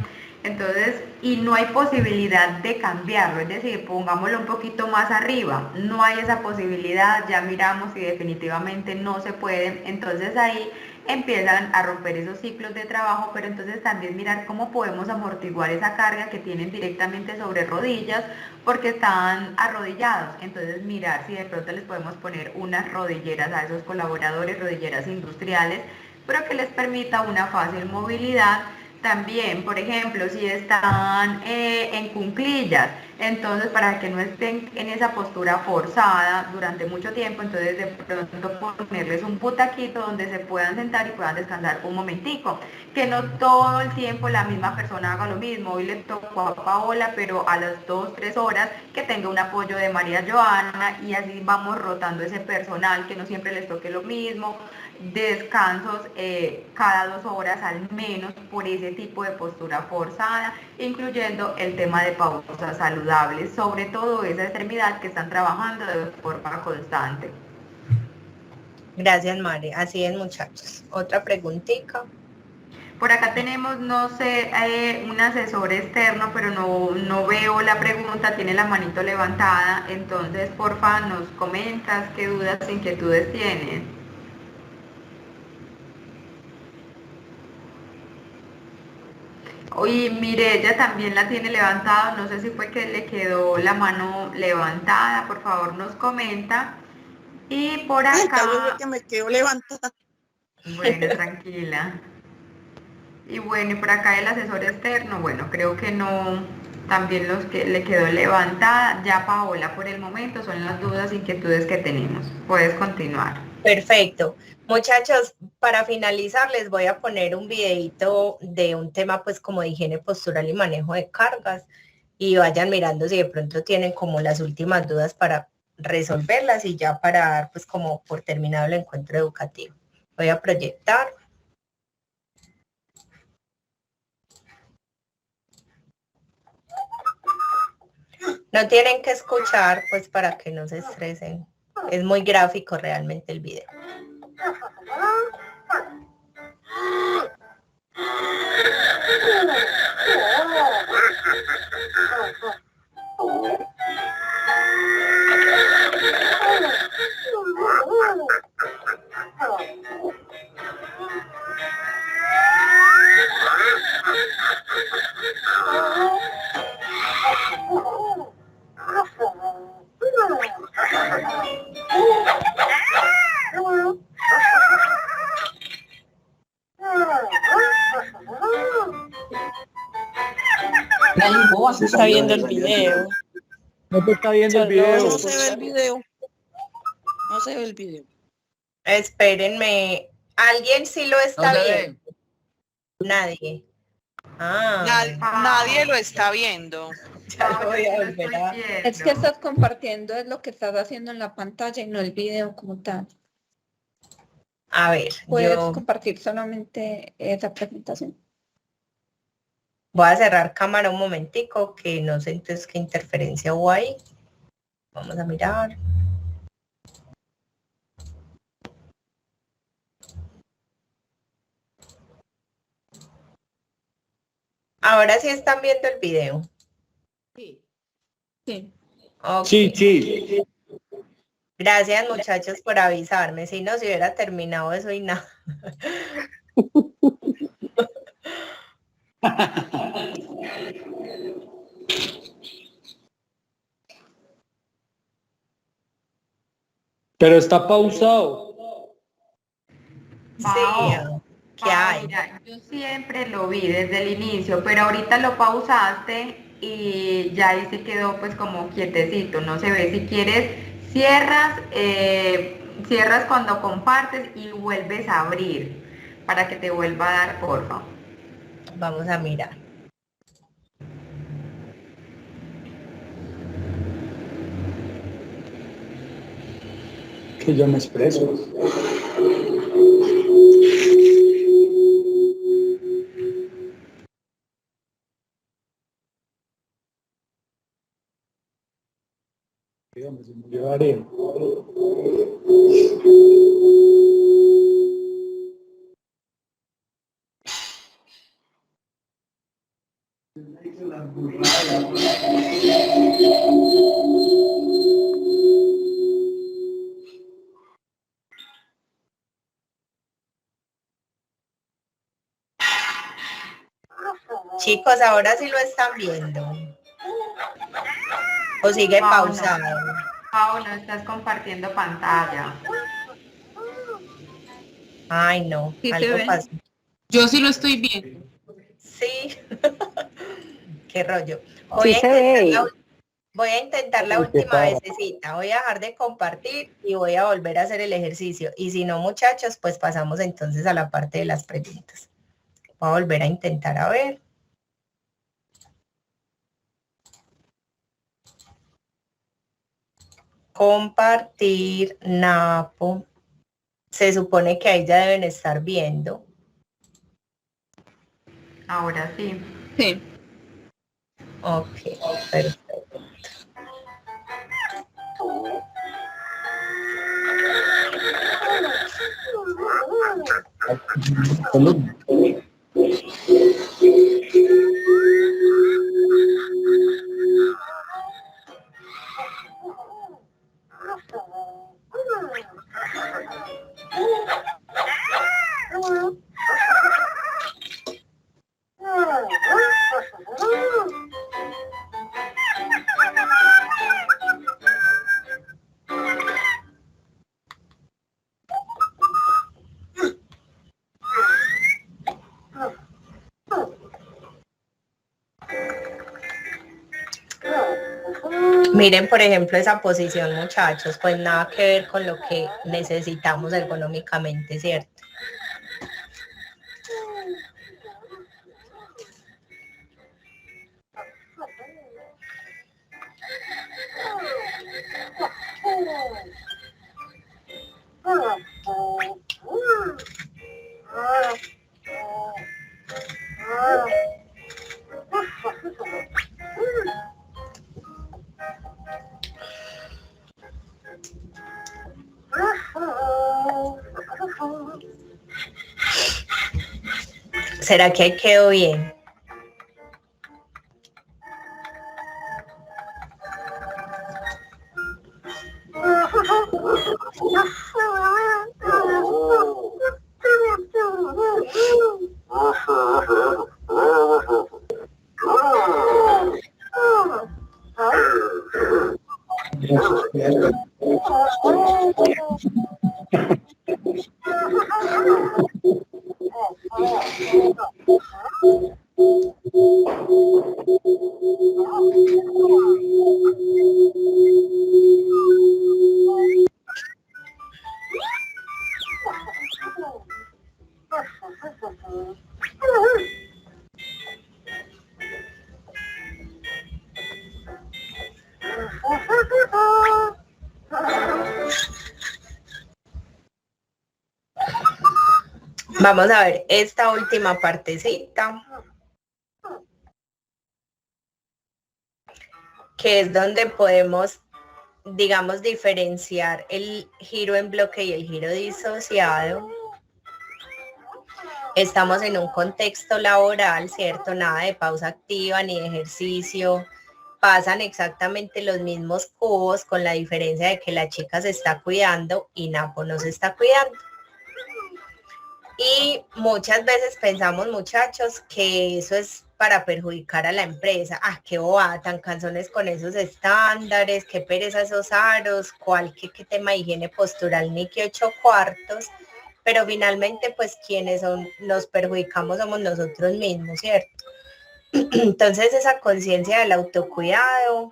entonces, y no hay posibilidad de cambiarlo, es decir, pongámoslo un poquito más arriba, no hay esa posibilidad, ya miramos y definitivamente no se puede, entonces ahí empiezan a romper esos ciclos de trabajo, pero entonces también mirar cómo podemos amortiguar esa carga que tienen directamente sobre rodillas porque están arrodillados, entonces mirar si de pronto les podemos poner unas rodilleras a esos colaboradores, rodilleras industriales, pero que les permita una fácil movilidad. También, por ejemplo, si están en cuclillas, Entonces, para que no estén en esa postura forzada durante mucho tiempo, entonces de pronto ponerles un butaquito donde se puedan sentar y puedan descansar un momentico. Que no todo el tiempo la misma persona haga lo mismo. Hoy le tocó a Paola, pero a las 2, 3 horas que tenga un apoyo de María Joana, y así vamos rotando ese personal, que no siempre les toque lo mismo. Descansos cada 2 horas al menos por ese tipo de postura forzada, incluyendo el tema de pausas saludables, sobre todo esa extremidad que están trabajando de forma constante. Gracias, Mari. Así es, muchachos. Otra preguntita. Por acá tenemos, no sé, un asesor externo, pero no veo la pregunta, tiene la manito levantada, entonces porfa nos comentas qué dudas, inquietudes tienes. Oye, mire, ella también la tiene levantada, no sé si fue que le quedó la mano levantada, por favor nos comenta. Y por Ay, acá, tal vez fue que me quedo levantada. bueno, tranquila. Y bueno, y por acá el asesor externo, bueno, creo que no, también los que le quedó levantada. Ya Paola, por el momento son las dudas, inquietudes que tenemos. Puedes continuar. Perfecto. Muchachos, para finalizar les voy a poner un videito de un tema pues como de higiene postural y manejo de cargas, y vayan mirando si de pronto tienen como las últimas dudas para resolverlas y ya para dar pues como por terminado el encuentro educativo. Voy a proyectar. No tienen que escuchar pues para que no se estresen. Es muy gráfico realmente el video. Se está viendo el video. No te está viendo el Solo video. No se ve el video. No se ve el video. Espérenme. ¿Alguien sí lo está viendo? Nadie. Nadie lo está viendo. Ya lo voy a volver a... Es que estás compartiendo es lo que estás haciendo en la pantalla y no el video como tal. A ver, Puedes yo compartir solamente esa presentación. voy a cerrar cámara un momentico, que no sé entonces qué interferencia hubo ahí. Vamos a mirar. Ahora sí están viendo el video. Sí. Sí. Okay. Sí. Gracias, muchachos, por avisarme. Si no se hubiera terminado eso y nada. Pero está pausado. Sí, ¿qué hay? Mira, yo siempre lo vi desde el inicio, pero ahorita lo pausaste y ya ahí se quedó pues como quietecito, no se ve. Si quieres, cierras cuando compartes y vuelves a abrir para que te vuelva a dar, porfa. Vamos a mirar. Que yo me expreso. Se me llevaré. Chicos, ahora sí lo están viendo. O sigue pausado. No estás compartiendo pantalla. Ay, no, Sí, algo pasó. Yo sí lo estoy viendo. Sí. Qué rollo. Sí se ve. Voy a intentar la Uy, qué última cara. vececita. Voy a dejar de compartir y voy a volver a hacer el ejercicio. Y si no, muchachos, pues pasamos entonces a la parte de las preguntas. Voy a volver a intentar a ver. Compartir, Napo. Se supone que ahí ya deben estar viendo. Ahora sí. Sí. Ok, perfecto. Miren, por ejemplo, esa posición, muchachos, pues nada que ver con lo que necesitamos ergonómicamente, ¿cierto? ¿Será que ahí quedó bien? Vamos a ver esta última partecita, que es donde podemos, digamos, diferenciar el giro en bloque y el giro disociado. Estamos en un contexto laboral, ¿cierto? Nada de pausa activa ni de ejercicio. Pasan exactamente los mismos cubos, con la diferencia de que la chica se está cuidando y Napo no se está cuidando. Y muchas veces pensamos, muchachos, que eso es para perjudicar a la empresa. Ah, qué bobada, tan cansones con esos estándares, qué pereza esos aros, qué tema de higiene postural, ni que 8 cuartos. Pero finalmente, pues, quienes nos perjudicamos somos nosotros mismos, ¿cierto? Entonces, esa conciencia del autocuidado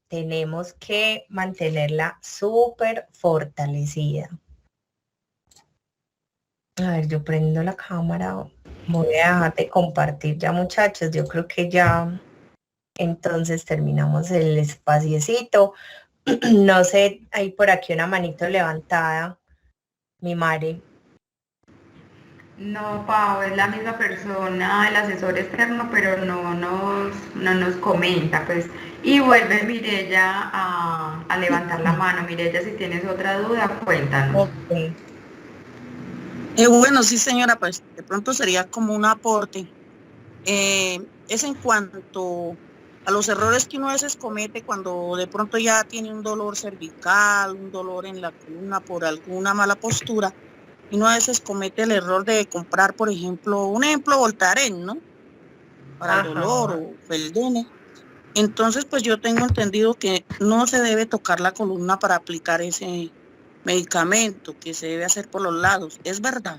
tenemos que mantenerla súper fortalecida. A ver, yo prendo la cámara, voy a dejar de compartir ya, muchachos. Yo creo que ya entonces terminamos el espaciecito. No sé, hay por aquí una manito levantada, mi Mari. No, Pau, es la misma persona, el asesor externo, pero no nos comenta, pues. Y vuelve Mireya a levantar la mano. Mireya, si tienes otra duda, cuéntanos. Okay. Bueno, sí, señora, pues de pronto sería como un aporte. Es en cuanto a los errores que uno a veces comete cuando de pronto ya tiene un dolor cervical, un dolor en la columna por alguna mala postura, y uno a veces comete el error de comprar, por ejemplo, Voltaren, ¿no? Para el dolor o Feldene. Entonces, pues yo tengo entendido que no se debe tocar la columna para aplicar ese medicamento, que se debe hacer por los lados. ¿Es verdad?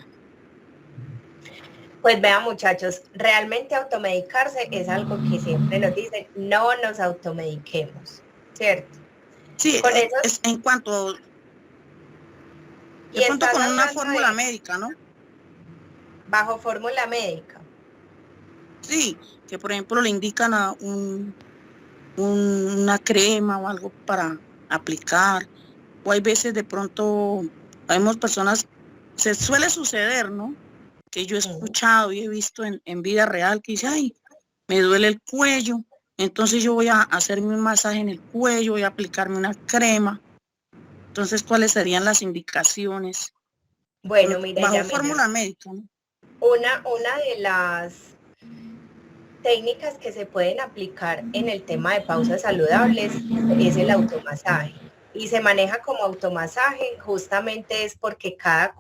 Pues vean muchachos, realmente automedicarse es algo que siempre nos dicen, no nos automediquemos, ¿cierto? Sí, Con eso, es en cuanto, y de pronto estás con una hablando fórmula de médica, ¿no? bajo fórmula médica. Sí, que por ejemplo le indican a una crema o algo para aplicar, o hay veces de pronto, vemos personas, se suele suceder, ¿no? Que yo he escuchado y he visto en vida real que dice, ay, me duele el cuello, entonces yo voy a hacerme un masaje en el cuello, voy a aplicarme una crema. Entonces, ¿cuáles serían las indicaciones? Bueno, mira, Bajo ya mira, fórmula médica, ¿no? una de las técnicas que se pueden aplicar en el tema de pausas saludables es el automasaje. Y se maneja como automasaje justamente es porque cada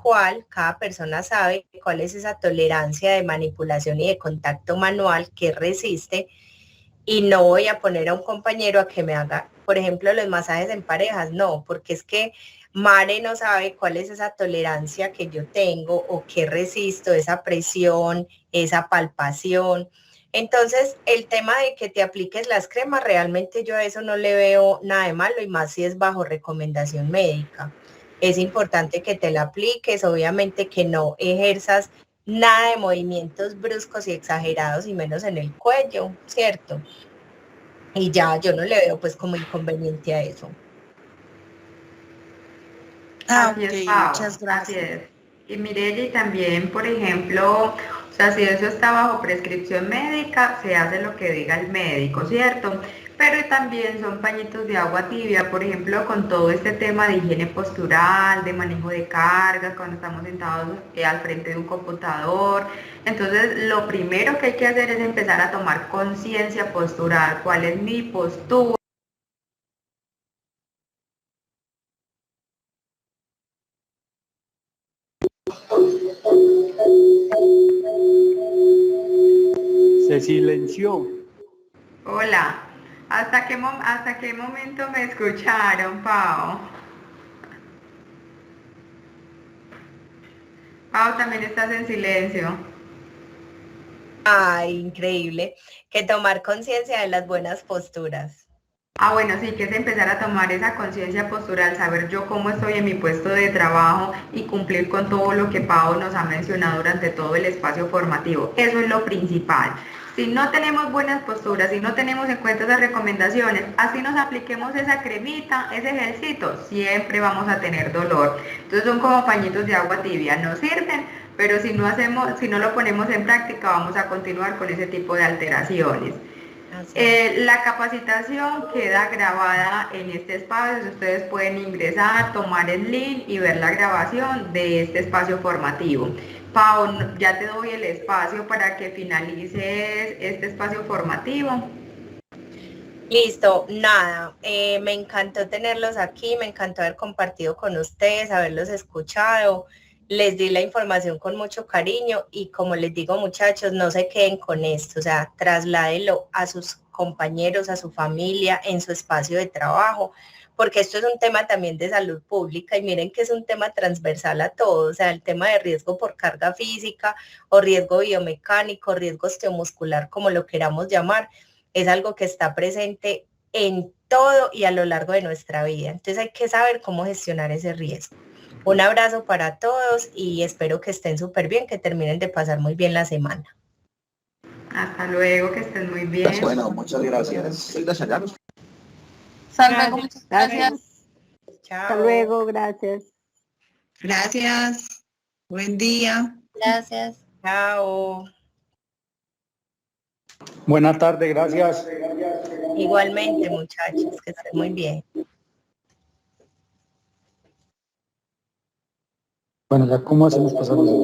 persona sabe cuál es esa tolerancia de manipulación y de contacto manual que resiste, y no voy a poner a un compañero a que me haga, por ejemplo, los masajes en parejas, no, porque es que Mare no sabe cuál es esa tolerancia que yo tengo o que resisto, esa presión, esa palpación. Entonces, el tema de que te apliques las cremas, realmente yo a eso no le veo nada de malo, y más si es bajo recomendación médica. Es importante que te la apliques, obviamente que no ejerzas nada de movimientos bruscos y exagerados, y menos en el cuello, ¿cierto? Y ya yo no le veo pues como inconveniente a eso. Así Ok, es, Pau, muchas así gracias. es. Y Mireli, también, por ejemplo, o sea, si eso está bajo prescripción médica, se hace lo que diga el médico, ¿cierto? Pero también son pañitos de agua tibia, por ejemplo, con todo este tema de higiene postural, de manejo de cargas, cuando estamos sentados al frente de un computador. Entonces, lo primero que hay que hacer es empezar a tomar conciencia postural, cuál es mi postura. Se silenció. Hola, hasta qué momento me escucharon, Pau? Pau, también estás en silencio. Ay, increíble. Que tomar conciencia de las buenas posturas. Ah, bueno, sí, que es empezar a tomar esa conciencia postural, saber yo cómo estoy en mi puesto de trabajo y cumplir con todo lo que Pau nos ha mencionado durante todo el espacio formativo. Eso es lo principal. Si no tenemos buenas posturas, si no tenemos en cuenta esas recomendaciones, así nos apliquemos esa cremita, ese ejercicio, siempre vamos a tener dolor. Entonces son como pañitos de agua tibia, nos sirven, pero si no lo ponemos en práctica, vamos a continuar con ese tipo de alteraciones. La capacitación queda grabada en este espacio, ustedes pueden ingresar, tomar el link y ver la grabación de este espacio formativo. Pau, ya te doy el espacio para que finalices este espacio formativo. Listo, nada, me encantó tenerlos aquí, me encantó haber compartido con ustedes, haberlos escuchado, les di la información con mucho cariño, y como les digo muchachos, no se queden con esto, o sea, trasládenlo a sus compañeros, a su familia, en su espacio de trabajo, porque esto es un tema también de salud pública, y miren que es un tema transversal a todos, o sea, el tema de riesgo por carga física o riesgo biomecánico, riesgo osteomuscular, como lo queramos llamar, es algo que está presente en todo y a lo largo de nuestra vida. Entonces hay que saber cómo gestionar ese riesgo. Un abrazo para todos y espero que estén súper bien, que terminen de pasar muy bien la semana. Hasta luego, que estén muy bien. Bueno, muchas gracias. Gracias, Carlos. Hasta luego, muchas gracias. Chao. Hasta luego, gracias. Gracias. Buen día. Gracias. Chao. Buenas tardes, gracias. Igualmente, muchachos, que estén muy bien. Bueno, ya cómo hacemos pasar los